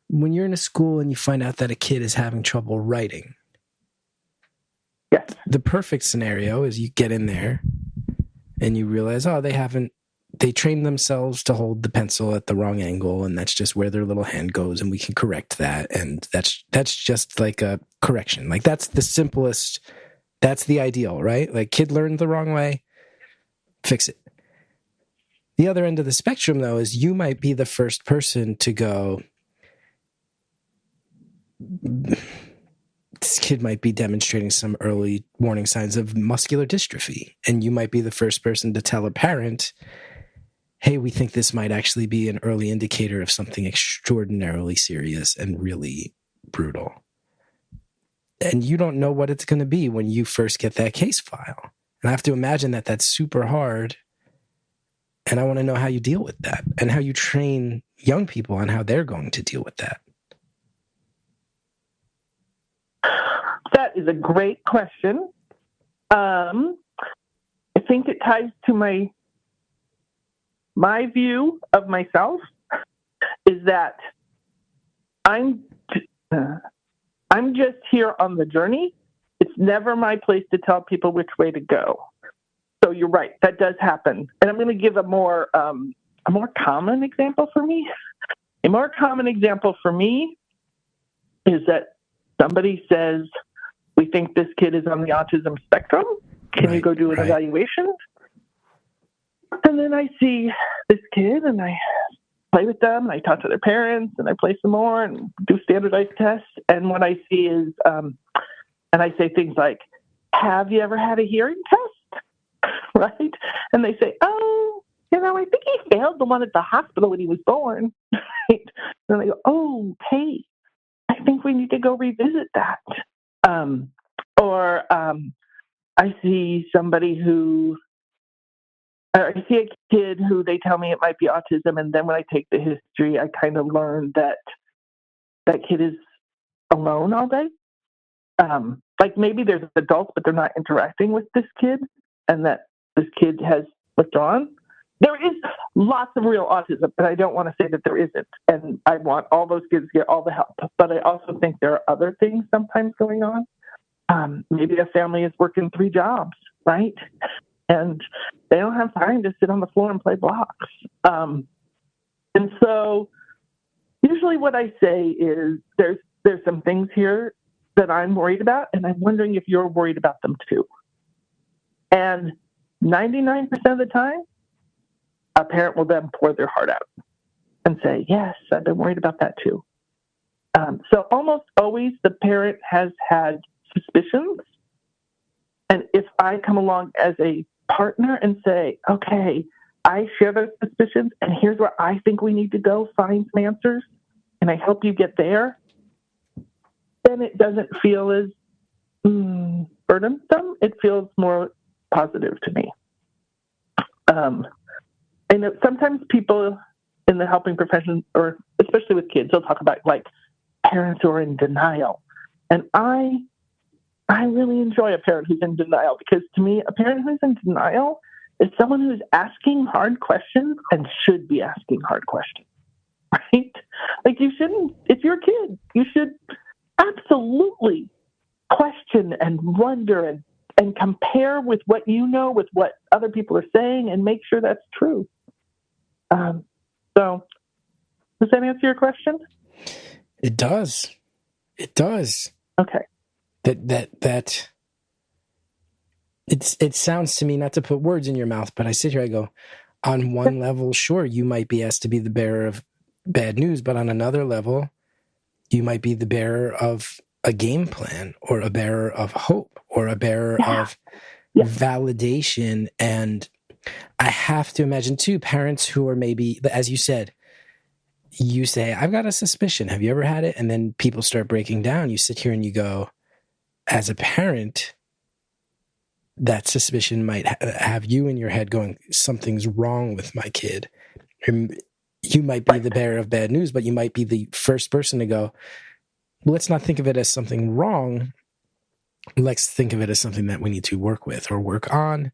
When you're in a school and you find out that a kid is having trouble writing, yes, the perfect scenario is you get in there and you realize, they trained themselves to hold the pencil at the wrong angle, and that's just where their little hand goes, and we can correct that. And that's just like a correction. Like that's the simplest. That's the ideal, right? Like kid learned the wrong way, fix it. The other end of the spectrum, though, is you might be the first person to go, this kid might be demonstrating some early warning signs of muscular dystrophy. And you might be the first person to tell a parent, hey, we think this might actually be an early indicator of something extraordinarily serious and really brutal. And you don't know what it's going to be when you first get that case file. And I have to imagine that that's super hard. And I want to know how you deal with that and how you train young people on how they're going to deal with that. That is a great question. I think it ties to my view of myself is that I'm just here on the journey. It's never my place to tell people which way to go. So you're right, that does happen. And I'm going to give a more common example for me. A more common example for me is that somebody says, we think this kid is on the autism spectrum. Can you go do an evaluation? And then I see this kid and I play with them and I talk to their parents and I play some more and do standardized tests. And what I see is, and I say things like, have you ever had a hearing test? Right? And they say, oh, I think he failed the one at the hospital when he was born. Right? And I go, oh, hey, I think we need to go revisit that. Or I see I see a kid who they tell me it might be autism, and then when I take the history, I kind of learn that kid is alone all day. like maybe there's adults, but they're not interacting with this kid, and that this kid has withdrawn. There is lots of real autism, and I don't want to say that there isn't. And I want all those kids to get all the help. But I also think there are other things sometimes going on. Maybe a family is working 3 jobs, right? And they don't have time to sit on the floor and play blocks. And so usually what I say is there's some things here that I'm worried about, and I'm wondering if you're worried about them too. And 99% of the time, a parent will then pour their heart out and say, yes, I've been worried about that too. So almost always the parent has had suspicions. And if I come along as a partner and say, okay, I share those suspicions, and here's where I think we need to go find some answers, and I help you get there, then it doesn't feel as burdensome. It feels more positive to me. And sometimes people in the helping profession, or especially with kids, they'll talk about like parents who are in denial. And I really enjoy a parent who's in denial, because to me, a parent who's in denial is someone who's asking hard questions and should be asking hard questions, right? Like you shouldn't, if you're a kid, you should absolutely question and wonder and compare with what you know with what other people are saying and make sure that's true. So does that answer your question? It does. It does. Okay. That it sounds to me, not to put words in your mouth, but I sit here, I go, on one level, sure, you might be asked to be the bearer of bad news, but on another level, you might be the bearer of a game plan, or a bearer of hope, or a bearer of validation. And I have to imagine too, parents who are maybe, as you said, you say, I've got a suspicion. Have you ever had it? And then people start breaking down. You sit here and you go, as a parent, that suspicion might have you in your head going, something's wrong with my kid. You might be the bearer of bad news, but you might be the first person to go, well, let's not think of it as something wrong. Let's think of it as something that we need to work with or work on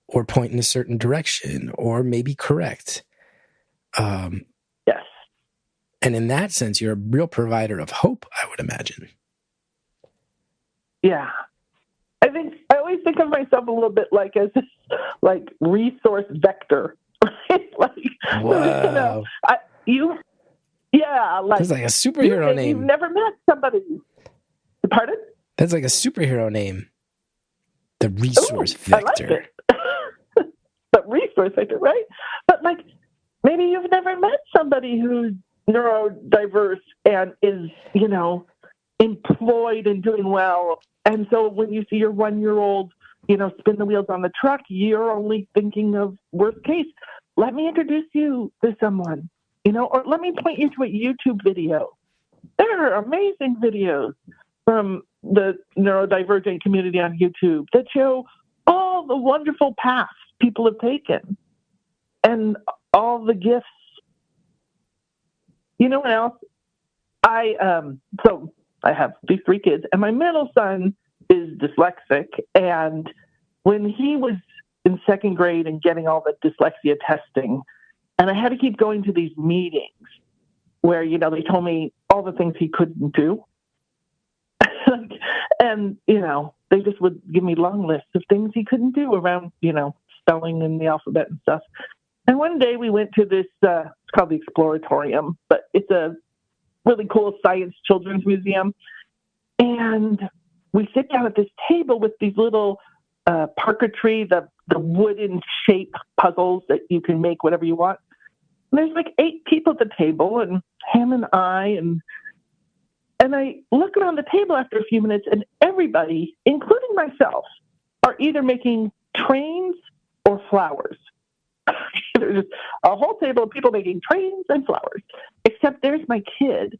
or point in a certain direction or maybe correct. Yes. And in that sense, you're a real provider of hope, I would imagine. Yeah. I always think of myself a little bit like as this like resource vector. Right? Like, wow. Like that's like a superhero name. You've never met somebody. Pardon? That's like a superhero name. The resource vector. I like it. But resource vector, right? But like maybe you've never met somebody who's neurodiverse and is, employed and doing well. And so when you see your 1-year-old, spin the wheels on the truck, you're only thinking of worst case. Let me introduce you to someone, or let me point you to a YouTube video. There are amazing videos from the neurodivergent community on YouTube that show all the wonderful paths people have taken and all the gifts. You know what else? I have these 3 kids, and my middle son is dyslexic. And when he was in 2nd grade and getting all the dyslexia testing, and I had to keep going to these meetings where, they told me all the things he couldn't do. And, they just would give me long lists of things he couldn't do around, spelling and the alphabet and stuff. And one day we went to this, it's called the Exploratorium, but it's a really cool science children's museum. And we sit down at this table with these little parquetry, the wooden shape puzzles that you can make whatever you want. And there's like 8 people at the table, and him and I, and I look around the table after a few minutes, and everybody, including myself, are either making trains or flowers. There's just a whole table of people making trains and flowers, except there's my kid,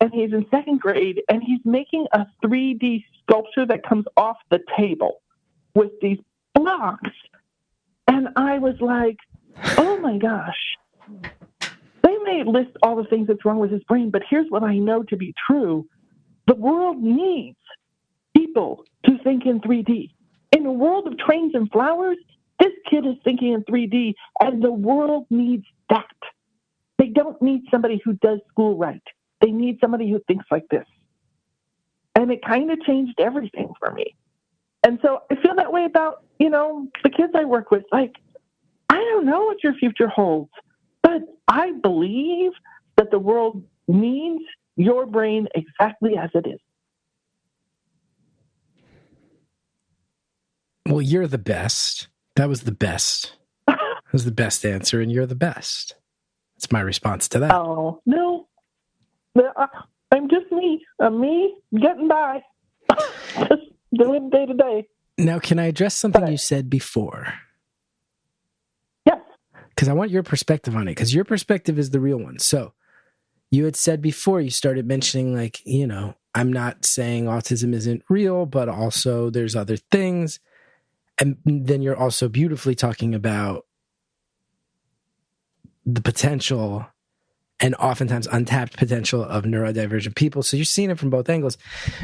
and he's in 2nd grade, and he's making a 3D sculpture that comes off the table with these blocks. And I was like, oh my gosh, they may list all the things that's wrong with his brain, but here's what I know to be true. The world needs people to think in 3D. In a world of trains and flowers, this kid is thinking in 3D, and the world needs that. They don't need somebody who does school right. They need somebody who thinks like this. And it kind of changed everything for me. And so I feel that way about, the kids I work with. Like, I don't know what your future holds, but I believe that the world needs your brain exactly as it is. Well, you're the best. That was the best. That was the best answer, and you're the best. That's my response to that. Oh, no. I'm just me. I'm me getting by. Just doing day to day. Now, can I address something you said before? Yes. Because I want your perspective on it, because your perspective is the real one. So you had said before, you started mentioning, like, I'm not saying autism isn't real, but also there's other things. And then you're also beautifully talking about the potential and oftentimes untapped potential of neurodivergent people. So you're seeing it from both angles.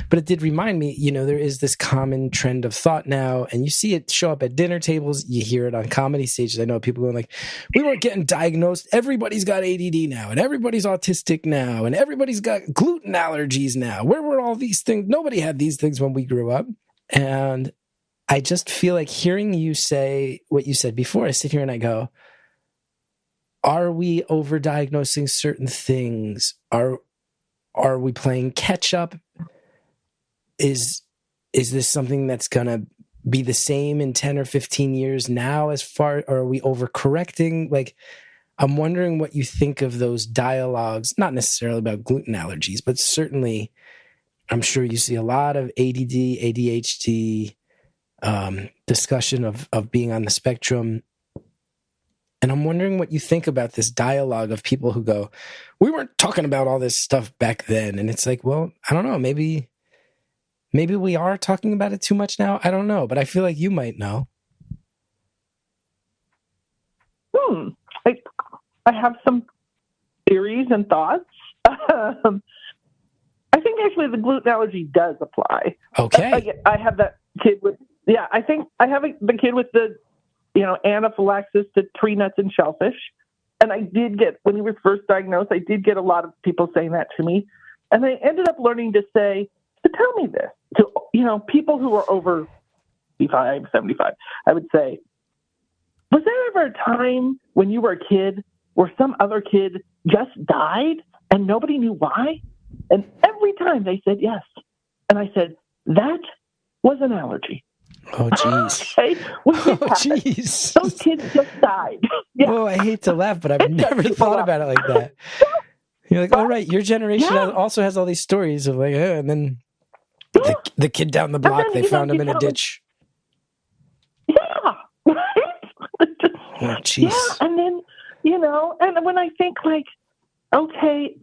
But it did remind me, there is this common trend of thought now, and you see it show up at dinner tables. You hear it on comedy stages. I know people going like, we weren't getting diagnosed. Everybody's got ADD now, and everybody's autistic now, and everybody's got gluten allergies now. Where were all these things? Nobody had these things when we grew up. And I just feel like hearing you say what you said before, I sit here and I go, are we overdiagnosing certain things? Are we playing catch up? Is this something that's going to be the same in 10 or 15 years now or are we overcorrecting? Like, I'm wondering what you think of those dialogues, not necessarily about gluten allergies, but certainly I'm sure you see a lot of ADD, ADHD, discussion of being on the spectrum. And I'm wondering what you think about this dialogue of people who go, we weren't talking about all this stuff back then. And it's like, well, I don't know, maybe we are talking about it too much now. I don't know, but I feel like you might know. I have some theories and thoughts. I think actually the gluten allergy does apply. Okay. I have that kid with, I think I have the kid with the, anaphylaxis to tree nuts and shellfish. And I did get, when he was first diagnosed, I did get a lot of people saying that to me. And I ended up learning to say, to tell me this, to, people who are over 65, 75, I would say, was there ever a time when you were a kid where some other kid just died and nobody knew why? And every time they said yes. And I said, that was an allergy. Oh, jeez. Okay? Jeez. Those kids just died. Yeah. Oh, I hate to laugh, but I've never thought about it like that. You're like, oh, right, your generation also has all these stories of like, and then the kid down the block, they found him in a ditch. Yeah. Oh, jeez. Yeah, and then, and when I think like, okay,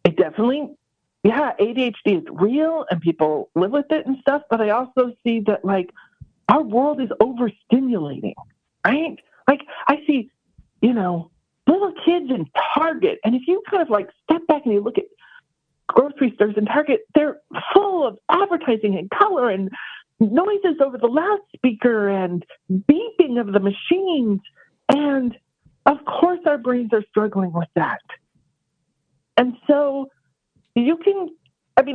it definitely, ADHD is real and people live with it and stuff, but I also see that like our world is overstimulating, right? Like I see, little kids in Target, and if you kind of like step back and you look at grocery stores in Target, they're full of advertising and color and noises over the loudspeaker and beeping of the machines. And of course our brains are struggling with that. And so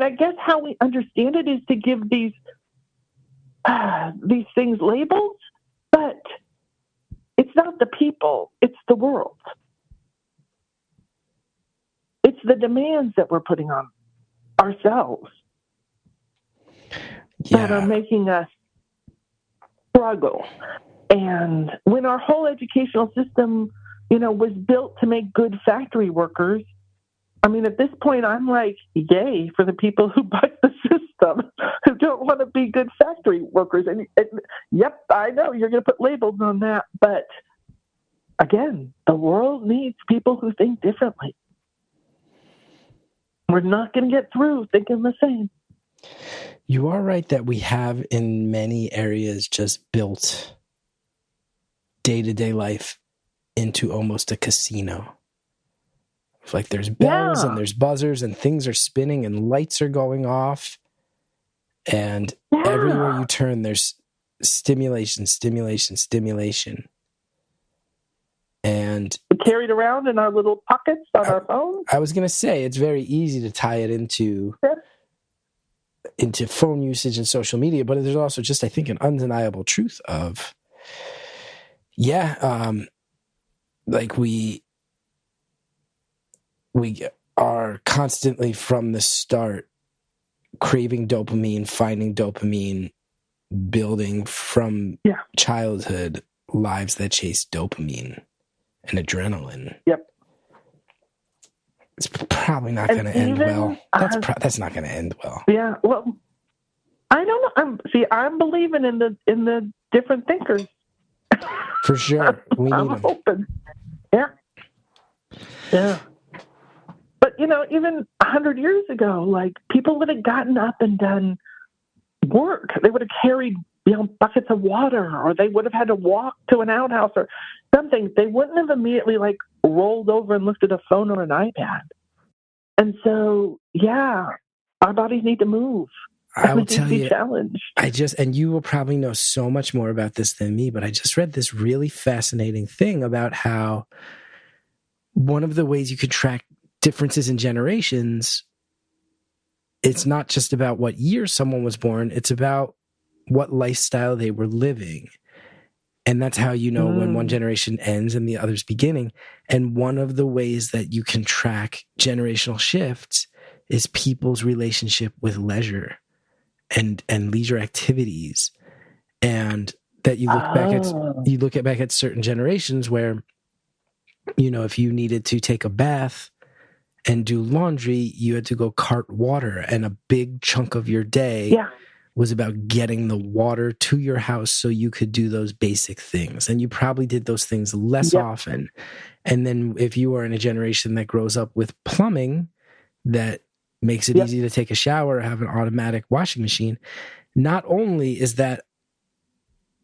I guess how we understand it is to give these things labels, but it's not the people, it's the world. It's the demands that we're putting on ourselves that are making us struggle. And when our whole educational system, was built to make good factory workers, I mean, at this point, I'm like, yay for the people who buck the system, who don't want to be good factory workers. And yep, I know you're going to put labels on that. But again, the world needs people who think differently. We're not going to get through thinking the same. You are right that we have in many areas just built day-to-day life into almost a casino. Like there's bells and there's buzzers and things are spinning and lights are going off. And everywhere you turn, there's stimulation. And we carry it around in our little pockets on our phone. I was going to say, it's very easy to tie it into phone usage and social media, but there's also just, I think, an undeniable truth of, like we are constantly from the start craving dopamine, finding dopamine, building from childhood lives that chase dopamine and adrenaline. Yep. It's probably not going to end well. That's not going to end well. Yeah. Well, I don't know. I'm believing in the different thinkers. For sure. We need I'm them. hoping. Yeah. Yeah. But, even 100 years ago, like, people would have gotten up and done work. They would have carried, buckets of water, or they would have had to walk to an outhouse or something. They wouldn't have immediately, like, rolled over and looked at a phone or an iPad. And so, our bodies need to move. I will tell you, challenged. and you will probably know so much more about this than me, but I just read this really fascinating thing about how one of the ways you can track differences in generations, it's not just about what year someone was born, it's about what lifestyle they were living. And that's how you know when one generation ends and the other's beginning. And one of the ways that you can track generational shifts is people's relationship with leisure and leisure activities. And that you look back at certain generations where, if you needed to take a bath and do laundry, you had to go cart water, and a big chunk of your day was about getting the water to your house so you could do those basic things. And you probably did those things less often. And then if you are in a generation that grows up with plumbing that makes it easy to take a shower or have an automatic washing machine, not only is that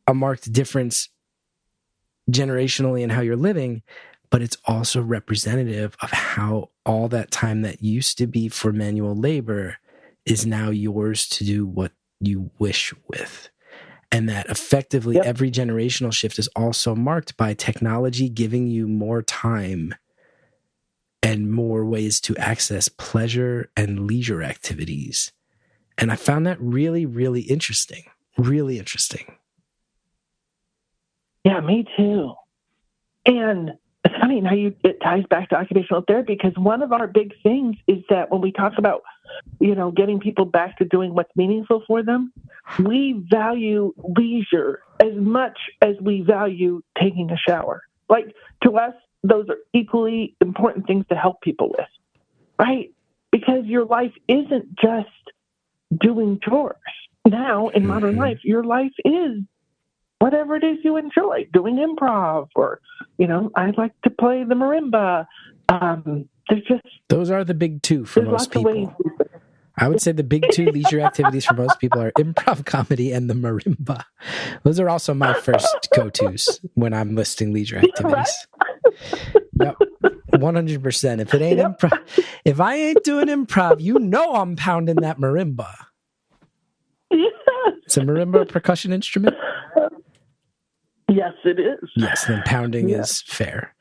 a marked difference generationally in how you're living, but it's also representative of how all that time that used to be for manual labor is now yours to do what you wish with. And that effectively every generational shift is also marked by technology giving you more time and more ways to access pleasure and leisure activities. And I found that really, really interesting. Really interesting. Yeah, me too. And it's funny, now it ties back to occupational therapy, because one of our big things is that when we talk about, getting people back to doing what's meaningful for them, we value leisure as much as we value taking a shower. Like, to us, those are equally important things to help people with, right? Because your life isn't just doing chores. Now, in modern life, your life is whatever it is you enjoy, doing improv, or, I'd like to play the marimba. Those are the big two for most people. I would say the big two leisure activities for most people are improv comedy and the marimba. Those are also my first go-tos when I'm listing leisure activities. Yep, 100%. If it ain't improv, if I ain't doing improv, I'm pounding that marimba. Yes. Is a marimba a percussion instrument? Yes, it is. Yes, then pounding is fair.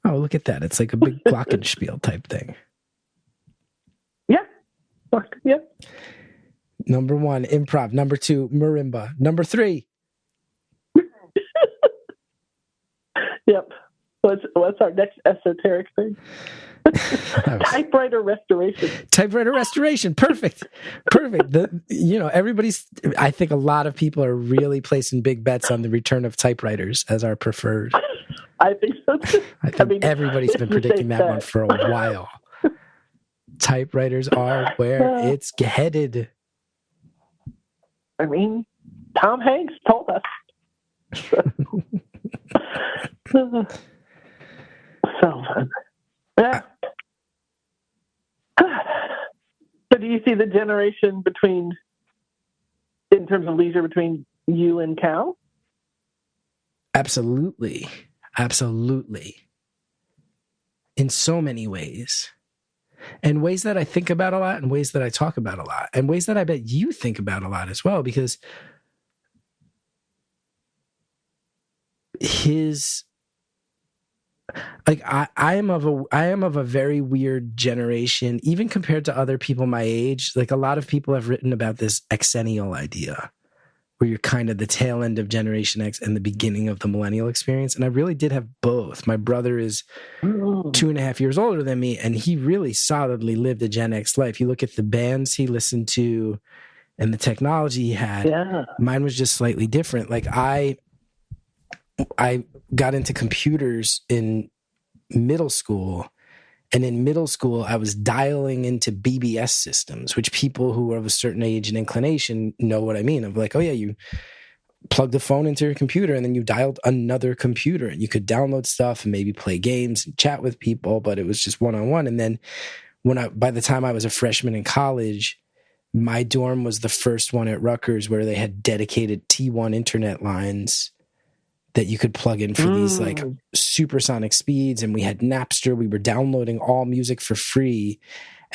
Oh, look at that. It's like a big glockenspiel type thing. Yeah. Number 1, improv. Number 2, marimba. Number 3. Yep. What's our next esoteric thing? Typewriter restoration. Typewriter restoration. Perfect. Everybody's, I think a lot of people are really placing big bets on the return of typewriters as our preferred. I think so too. I think everybody's been predicting that one for a while. Typewriters are where it's headed. I mean, Tom Hanks told us. So fun. Yeah. So do you see the generation in terms of leisure, between you and Cal? Absolutely. In so many ways. and ways that I think about a lot, and ways that I talk about a lot, and ways that I bet you think about a lot as well, because I am of a very weird generation, even compared to other people my age. Like, a lot of people have written about this exennial idea, where you're kind of the tail end of Generation X and the beginning of the millennial experience. And I really did have both. My brother is 2.5 years older than me, and he really solidly lived a Gen X life. You look at the bands he listened to and the technology he had. Yeah. Mine was just slightly different. Like, I got into computers in middle school, and in middle school I was dialing into BBS systems, which people who are of a certain age and inclination know what I mean, of like, oh yeah, you plugged the phone into your computer and then you dialed another computer and you could download stuff and maybe play games and chat with people, but it was just one-on-one. And then by the time I was a freshman in college, my dorm was the first one at Rutgers where they had dedicated T1 internet lines that you could plug in for these like supersonic speeds. And we had Napster. We were downloading all music for free.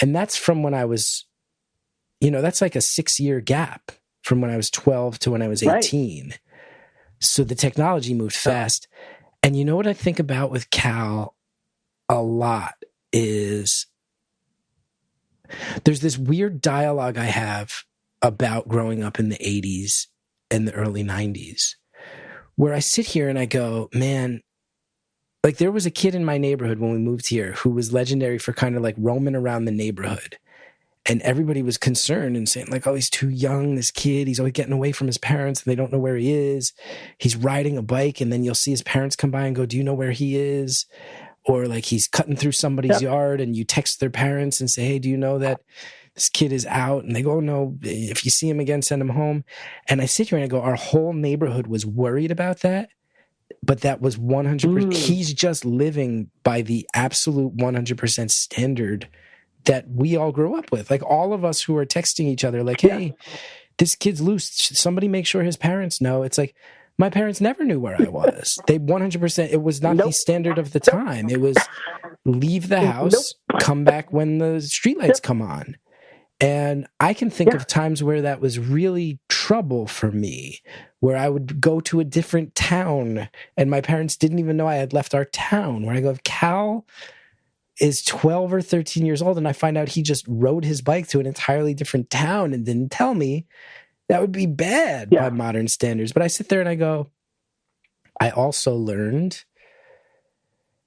And that's from when I was, that's like a 6-year gap from when I was 12 to when I was 18. Right. So the technology moved fast. And you know what I think about with Cal a lot is there's this weird dialogue I have about growing up in the 80s and the early 90s, where I sit here and I go, man, like, there was a kid in my neighborhood when we moved here who was legendary for kind of like roaming around the neighborhood. And everybody was concerned and saying like, oh, he's too young, this kid. He's always getting away from his parents and they don't know where he is. He's riding a bike and then you'll see his parents come by and go, do you know where he is? Or like he's cutting through somebody's yard and you text their parents and say, hey, do you know that this kid is out? And they go, oh, no, if you see him again, send him home. And I sit here and I go, our whole neighborhood was worried about that. But that was 100%. He's just living by the absolute 100% standard that we all grew up with. Like, all of us who are texting each other, like, hey, this kid's loose. Should make sure his parents know. It's like, my parents never knew where I was. They 100%, it was not the standard of the time. It was leave the house, come back when the streetlights come on. And I can think of times where that was really trouble for me, where I would go to a different town and my parents didn't even know I had left our town, where I go, if Cal is 12 or 13 years old and I find out he just rode his bike to an entirely different town and didn't tell me, that would be bad by modern standards. But I sit there and I go, I also learned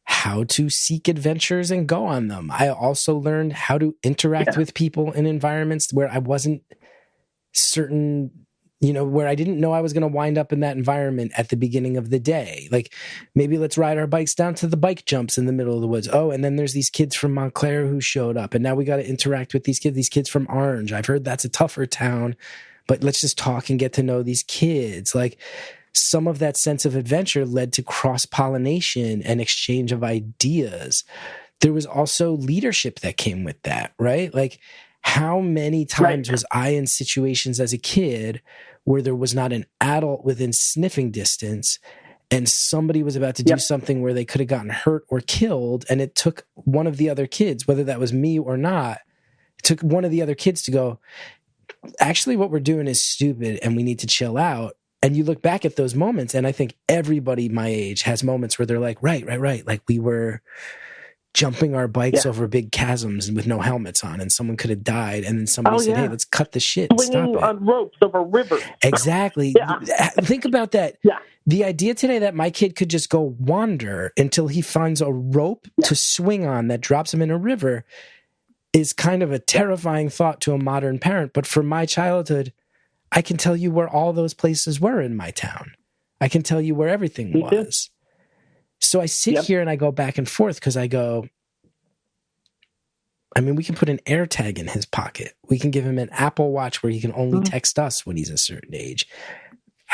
how to seek adventures and go on them. I also learned how to interact with people in environments where I wasn't certain, where I didn't know I was going to wind up in that environment at the beginning of the day. Like, maybe let's ride our bikes down to the bike jumps in the middle of the woods. Oh, and then there's these kids from Montclair who showed up, and now we got to interact with these kids from Orange. I've heard that's a tougher town, but let's just talk and get to know these kids. Like, some of that sense of adventure led to cross-pollination and exchange of ideas. There was also leadership that came with that, right? Like, how many times was I in situations as a kid where there was not an adult within sniffing distance and somebody was about to do something where they could have gotten hurt or killed, and it took one of the other kids, whether that was me or not, it took one of the other kids to go, actually what we're doing is stupid and we need to chill out. And you look back at those moments, and I think everybody my age has moments where they're like, right. Like, we were jumping our bikes over big chasms with no helmets on, and someone could have died. And then somebody said, hey, let's cut the shit. Swinging on ropes over rivers. Exactly. Think about that. The idea today that my kid could just go wander until he finds a rope to swing on that drops him in a river is kind of a terrifying thought to a modern parent. But for my childhood, I can tell you where all those places were in my town. I can tell you where everything was. So I sit here and I go back and forth because I go, I mean, we can put an AirTag in his pocket. We can give him an Apple Watch where he can only text us when he's a certain age.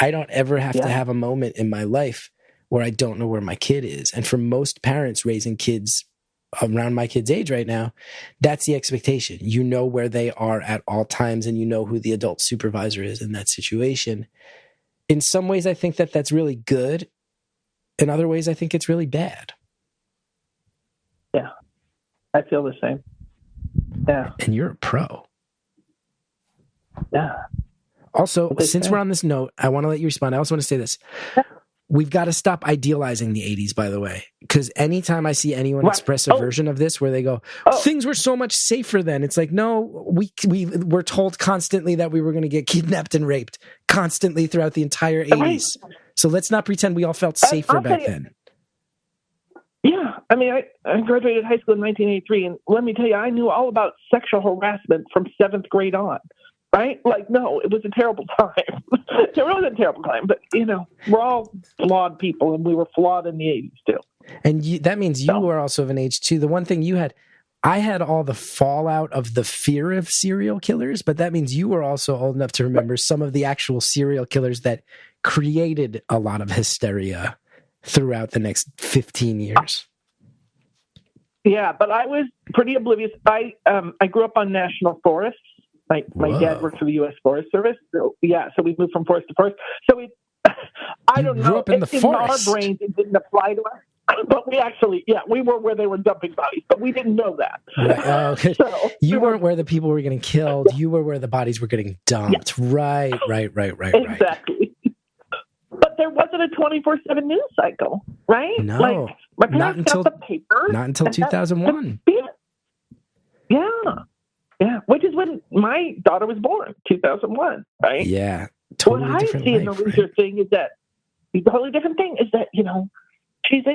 I don't ever have to have a moment in my life where I don't know where my kid is. And for most parents raising kids around my kid's age right now, that's the expectation. You know where they are at all times, and you know who the adult supervisor is in that situation. In some ways, I think that that's really good. In other ways, I think it's really bad. Yeah, I feel the same. Yeah. And you're a pro. Yeah. Also, since we're on this note, I want to let you respond. I also want to say this. We've got to stop idealizing the 80s, by the way, because anytime I see anyone express a version of this where they go, things were so much safer then. It's like, no, we were told constantly that we were going to get kidnapped and raped constantly throughout the entire 80s. So let's not pretend we all felt safer back then. Yeah. I mean, I graduated high school in 1983, and let me tell you, I knew all about sexual harassment from 7th grade on. Right? Like, no, it was a terrible time. It was a terrible time, but, we're all flawed people, and we were flawed in the 80s, too. And that means you were also of an age, too. The one thing you had, I had all the fallout of the fear of serial killers, but that means you were also old enough to remember some of the actual serial killers that created a lot of hysteria throughout the next 15 years. Yeah, but I was pretty oblivious. I grew up on national forests. My dad worked for the U.S. Forest Service. So, so we moved from forest to forest. So I don't know. Grew up in the forest. In our brains, it didn't apply to us. But we actually, we were where they were dumping bodies, but we didn't know that. Right. Okay. So you weren't where the people were getting killed. You were where the bodies were getting dumped. Yeah. Right. Exactly. But there wasn't a 24/7 news cycle, right? No. Like, my parents got the paper. Not until 2001. Yeah. Yeah, which is when my daughter was born, 2001, right? Yeah, totally what different I see life, in the leisure thing is that the totally different thing is that she's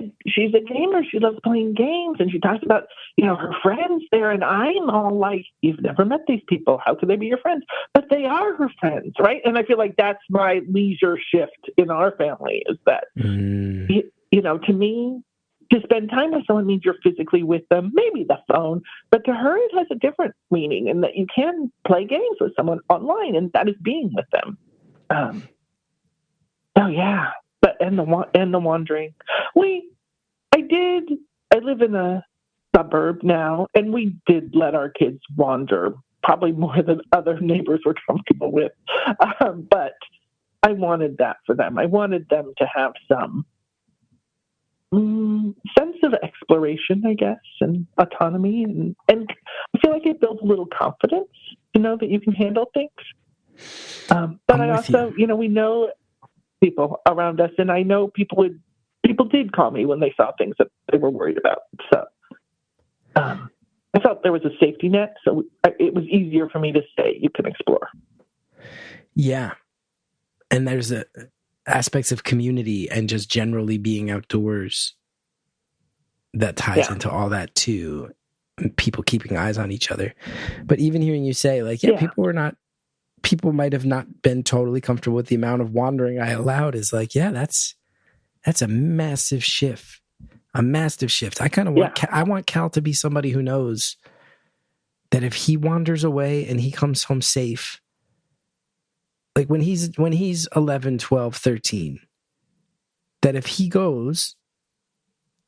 a gamer. She loves playing games, and she talks about her friends there. And I'm all like, you've never met these people. How could they be your friends? But they are her friends, right? And I feel like that's my leisure shift in our family is that to me, to spend time with someone means you're physically with them, maybe the phone, but to her it has a different meaning in that you can play games with someone online, and that is being with them. But the wandering. I live in a suburb now, and we did let our kids wander, probably more than other neighbors were comfortable with. But I wanted that for them. I wanted them to have some sense of exploration, I guess, and autonomy, and I feel like it builds a little confidence to know that you can handle things. But I also, we know people around us, and I know people did call me when they saw things that they were worried about. So I felt there was a safety net, so it was easier for me to say you can explore. Yeah, and there's aspects of community and just generally being outdoors that ties into all that too. And people keeping eyes on each other. But even hearing you say people might have not been totally comfortable with the amount of wandering I allowed is like, that's a massive shift. A massive shift. I kind of want Cal to be somebody who knows that if he wanders away and he comes home safe, like when he's 11, 12, 13, that if he goes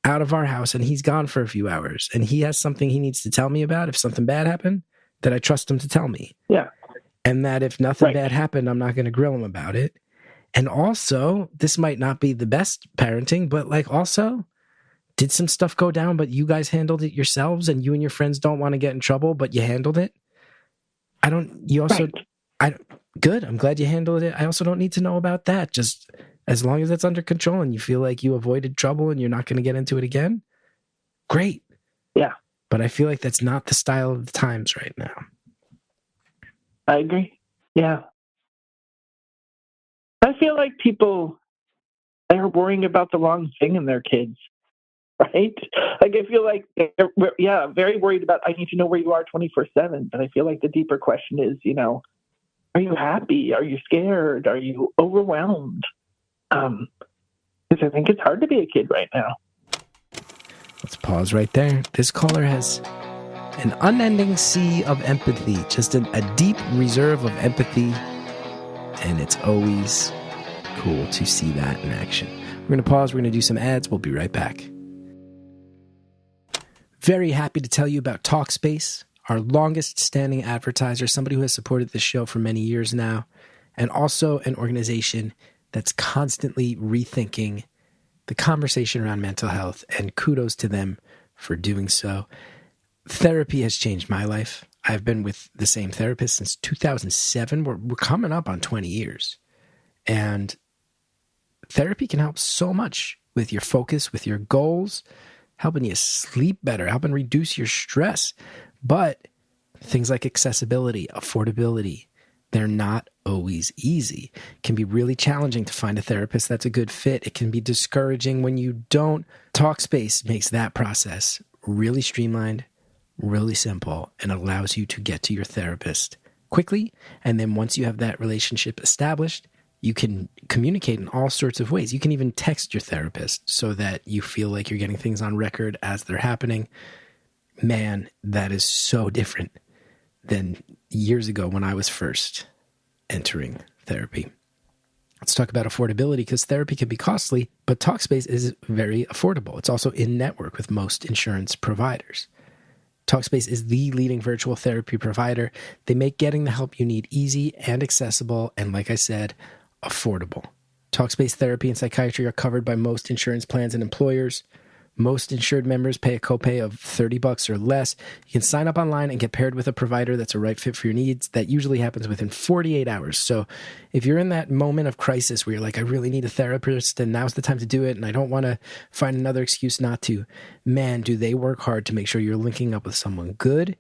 out of our house and he's gone for a few hours and he has something he needs to tell me about, if something bad happened, that I trust him to tell me. Yeah. And that if nothing bad happened, I'm not going to grill him about it. And also, this might not be the best parenting, but like also, did some stuff go down, but you guys handled it yourselves and you and your friends don't want to get in trouble, but you handled it? Good. I'm glad you handled it. I also don't need to know about that. Just as long as it's under control and you feel like you avoided trouble and you're not going to get into it again, great. Yeah. But I feel like that's not the style of the times right now. I agree. Yeah. I feel like people are worrying about the wrong thing in their kids, right? Like I feel like they're, very worried about, I need to know where you are 24/7. But I feel like the deeper question is, are you happy? Are you scared? Are you overwhelmed? Because I think it's hard to be a kid right now. Let's pause right there. This caller has an unending sea of empathy, just a deep reserve of empathy. And it's always cool to see that in action. We're going to pause. We're going to do some ads. We'll be right back. Very happy to tell you about Talkspace, our longest standing advertiser, somebody who has supported this show for many years now, and also an organization that's constantly rethinking the conversation around mental health, and kudos to them for doing so. Therapy has changed my life. I've been with the same therapist since 2007. We're coming up on 20 years. And therapy can help so much with your focus, with your goals, helping you sleep better, helping reduce your stress. But things like accessibility, affordability, they're not always easy. It can be really challenging to find a therapist that's a good fit. It can be discouraging when you don't. Talkspace makes that process really streamlined, really simple, and allows you to get to your therapist quickly. And then once you have that relationship established, you can communicate in all sorts of ways. You can even text your therapist so that you feel like you're getting things on record as they're happening. Man, that is so different than years ago when I was first entering therapy. Let's talk about affordability, because therapy can be costly, but Talkspace is very affordable. It's also in network with most insurance providers. Talkspace is the leading virtual therapy provider. They make getting the help you need easy and accessible, and like I said, affordable. Talkspace therapy and psychiatry are covered by most insurance plans and employers. Most insured members pay a copay of $30 or less. You can sign up online and get paired with a provider that's a right fit for your needs. That usually happens within 48 hours. So if you're in that moment of crisis where you're like, I really need a therapist and now's the time to do it and I don't want to find another excuse not to, man, do they work hard to make sure you're linking up with someone good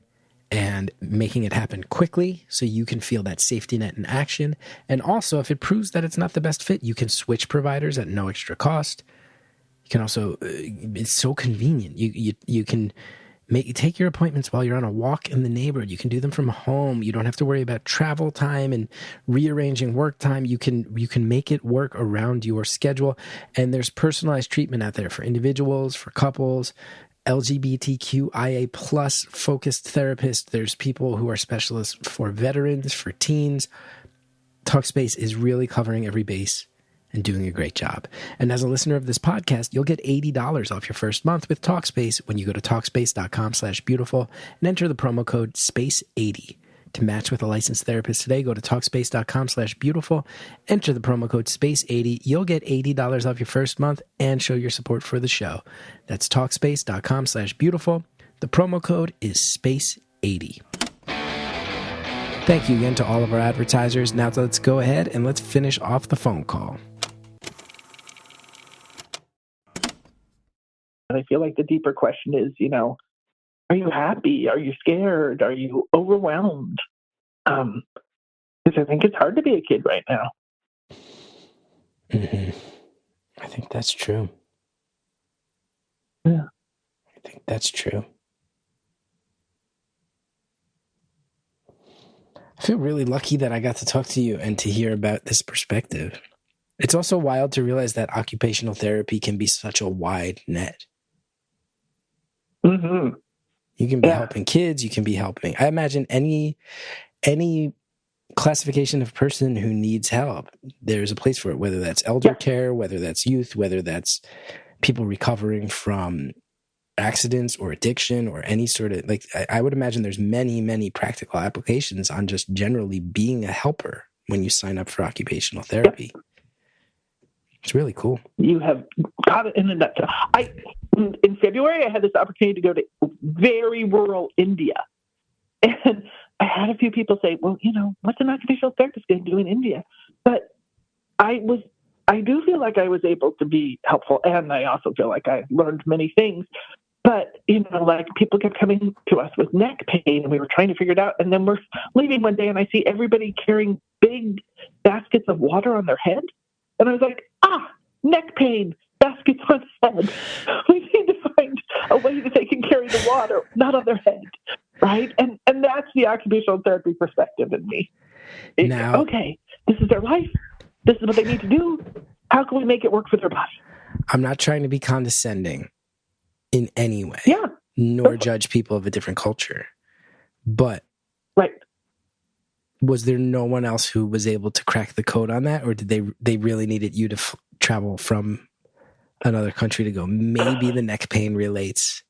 and making it happen quickly so you can feel that safety net in action. And also, if it proves that it's not the best fit, you can switch providers at no extra cost. You can also, it's so convenient. You can take your appointments while you're on a walk in the neighborhood. You can do them from home. You don't have to worry about travel time and rearranging work time. You can make it work around your schedule. And there's personalized treatment out there for individuals, for couples, LGBTQIA plus focused therapists. There's people who are specialists for veterans, for teens. Talkspace is really covering every base and doing a great job. And as a listener of this podcast, you'll get $80 off your first month with Talkspace when you go to Talkspace.com/beautiful and enter the promo code SPACE80. To match with a licensed therapist today, go to Talkspace.com/beautiful, enter the promo code SPACE80. You'll get $80 off your first month and show your support for the show. That's Talkspace.com/beautiful. The promo code is SPACE80. Thank you again to all of our advertisers. Now let's go ahead and let's finish off the phone call. And I feel like the deeper question is, are you happy? Are you scared? Are you overwhelmed? Because I think it's hard to be a kid right now. Mm-hmm. I think that's true. Yeah. I think that's true. I feel really lucky that I got to talk to you and to hear about this perspective. It's also wild to realize that occupational therapy can be such a wide net. Mm-hmm. You can be helping kids. You can be helping. I imagine any classification of person who needs help, there's a place for it, whether that's elder care, whether that's youth, whether that's people recovering from accidents or addiction or any sort of, I would imagine there's many, many practical applications on just generally being a helper when you sign up for occupational therapy. Yep. It's really cool. You have got it in a nutshell. In February, I had this opportunity to go to very rural India. And I had a few people say, well, what's an occupational therapist going to do in India? But I do feel like I was able to be helpful. And I also feel like I learned many things. But, people kept coming to us with neck pain and we were trying to figure it out. And then we're leaving one day and I see everybody carrying big baskets of water on their head. And I was like, neck pain, baskets on head. We need to find a way that they can carry the water, not on their head, right? And that's the occupational therapy perspective in me. Okay, this is their life. This is what they need to do. How can we make it work for their body? I'm not trying to be condescending in any way, nor judge people of a different culture. But was there no one else who was able to crack the code on that, or did they really needed you to travel from another country to go? Maybe the neck pain relates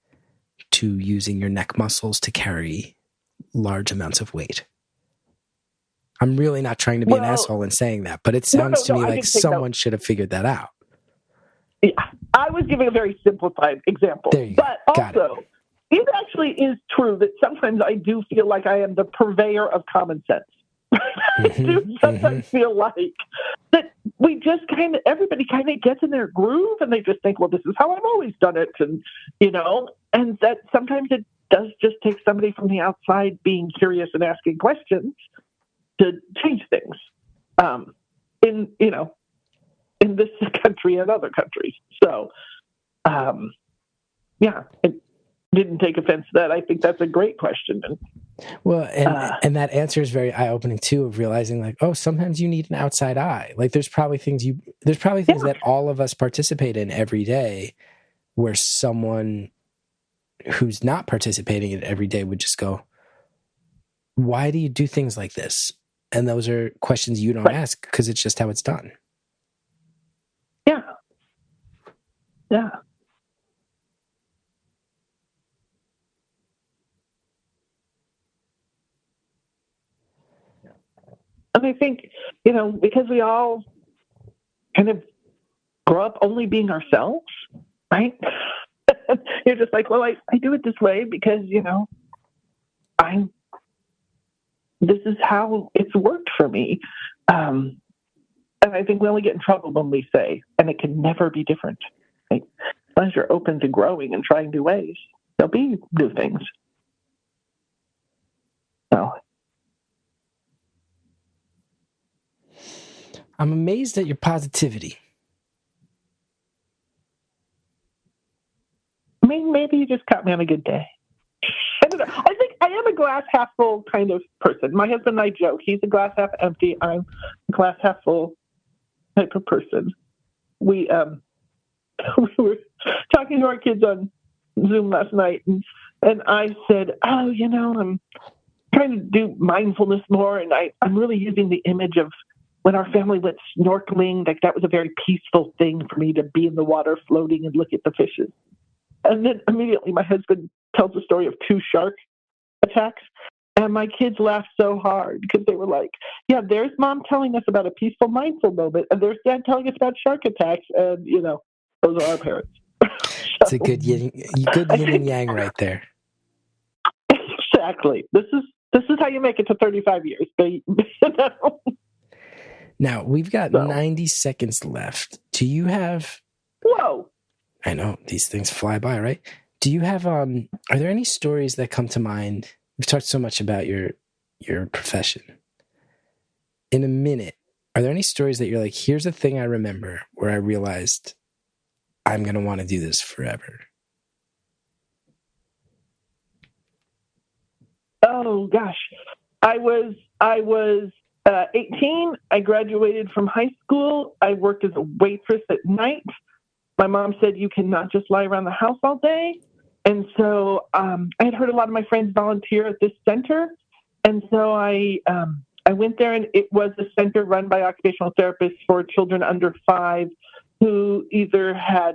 to using your neck muscles to carry large amounts of weight. I'm really not trying to be an asshole in saying that, but it sounds to me like someone should have figured that out. Yeah, I was giving a very simplified example. There you but go. also, it actually is true that sometimes I do feel like I am the purveyor of common sense. I do sometimes feel like that we just everybody kind of gets in their groove and they just think, well, this is how I've always done it. And, and that sometimes it does just take somebody from the outside being curious and asking questions to change things in this country and other countries. So, it didn't take offense to that. I think that's a great question. Well, and that answer is very eye-opening too, of realizing like, oh, sometimes you need an outside eye. Like there's probably things that all of us participate in every day where someone who's not participating in it every day would just go, why do you do things like this? And those are questions you don't ask because it's just how it's done. Yeah. Yeah. And I think, because we all kind of grow up only being ourselves, right? You're just like, well, I do it this way because, this is how it's worked for me. And I think we only get in trouble when we say, and it can never be different. Right? As long as you're open to growing and trying new ways, there'll be new things. So. I'm amazed at your positivity. I mean, maybe you just caught me on a good day. I don't know. I think I am a glass half full kind of person. My husband and I joke. He's a glass half empty. I'm a glass half full type of person. We were talking to our kids on Zoom last night, and I said, oh, I'm trying to do mindfulness more, and I'm really using the image of when our family went snorkeling. Like that was a very peaceful thing for me to be in the water floating and look at the fishes. And then immediately my husband tells the story of 2 shark attacks. And my kids laughed so hard because they were like, yeah, there's mom telling us about a peaceful, mindful moment. And there's dad telling us about shark attacks. And, those are our parents. It's a good yin and yang right there. Exactly. This is how you make it to 35 years. Now, we've got 90 seconds left. Do you have... Whoa! I know, these things fly by, right? Do you have... are there any stories that come to mind? We've talked so much about your profession. In a minute, are there any stories that you're like, here's a thing I remember where I realized I'm going to want to do this forever? Oh, gosh. I was 18. I graduated from high school. I worked as a waitress at night. My mom said, you cannot just lie around the house all day. And so I had heard a lot of my friends volunteer at this center. And so I went there, and it was a center run by occupational therapists for children under 5 who either had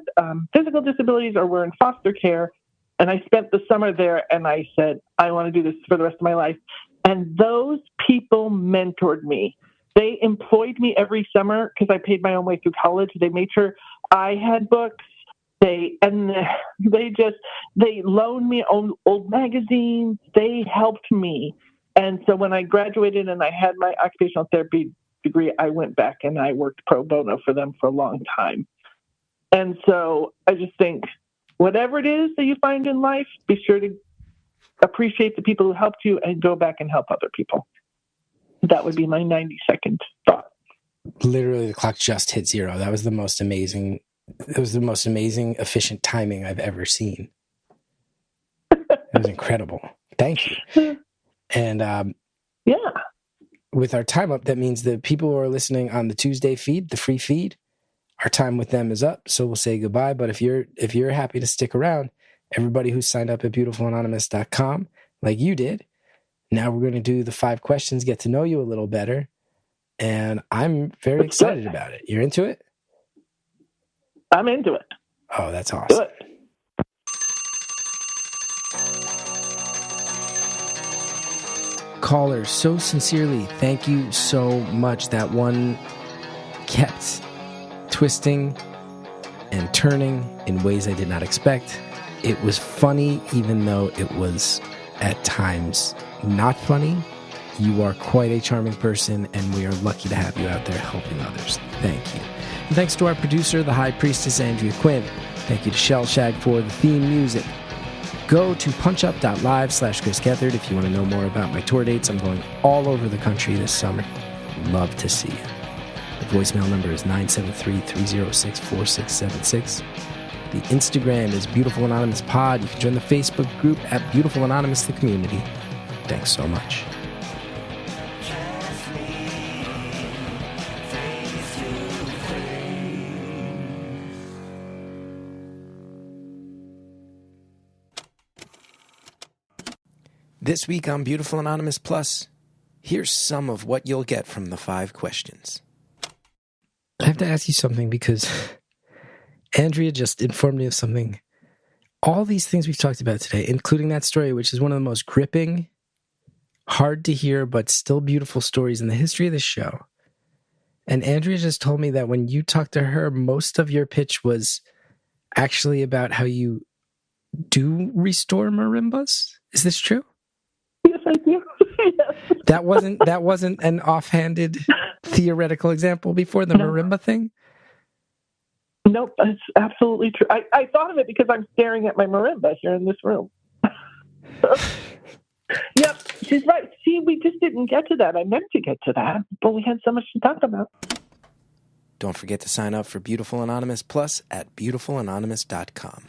physical disabilities or were in foster care. And I spent the summer there, and I said, I want to do this for the rest of my life. And those people mentored me. They employed me every summer because I paid my own way through college. They made sure I had books. They loaned me old magazines. They helped me. And so when I graduated and I had my occupational therapy degree, I went back and I worked pro bono for them for a long time. And so I just think whatever it is that you find in life, be sure to appreciate the people who helped you and go back and help other people. That would be my 90-second thought. Literally, the clock just hit 0. That was the most amazing. It was the most amazing, efficient timing I've ever seen. It was incredible. Thank you. And with our time up, that means the people who are listening on the Tuesday feed, the free feed, our time with them is up. So we'll say goodbye. But if you're happy to stick around, everybody who's signed up at beautifulanonymous.com, like you did, now we're going to do the 5 questions, get to know you a little better. And I'm very excited about it. You're into it? I'm into it. Oh, that's awesome. Good. Caller, so sincerely, thank you so much. That one kept twisting and turning in ways I did not expect. It was funny, even though it was at times not funny. You are quite a charming person, and we are lucky to have you out there helping others. Thank you. And thanks to our producer, the High Priestess Andrea Quinn. Thank you to Shell Shag for the theme music. Go to punchup.live/Chris Gethard if you want to know more about my tour dates. I'm going all over the country this summer. Love to see you. The voicemail number is 973-306-4676. The Instagram is Beautiful Anonymous Pod. You can join the Facebook group at Beautiful Anonymous, the community. Thanks so much. This week on Beautiful Anonymous Plus, here's some of what you'll get from the 5 questions. I have to ask you something because Andrea just informed me of something. All these things we've talked about today, including that story, which is one of the most gripping, hard to hear, but still beautiful stories in the history of the show. And Andrea just told me that when you talked to her, most of your pitch was actually about how you do restore marimbas. Is this true? Yes, I do. Yes. That wasn't an offhanded theoretical example before the marimba thing? Nope, that's absolutely true. I thought of it because I'm staring at my marimba here in this room. Yep, she's right. See, we just didn't get to that. I meant to get to that, but we had so much to talk about. Don't forget to sign up for Beautiful Anonymous Plus at beautifulanonymous.com.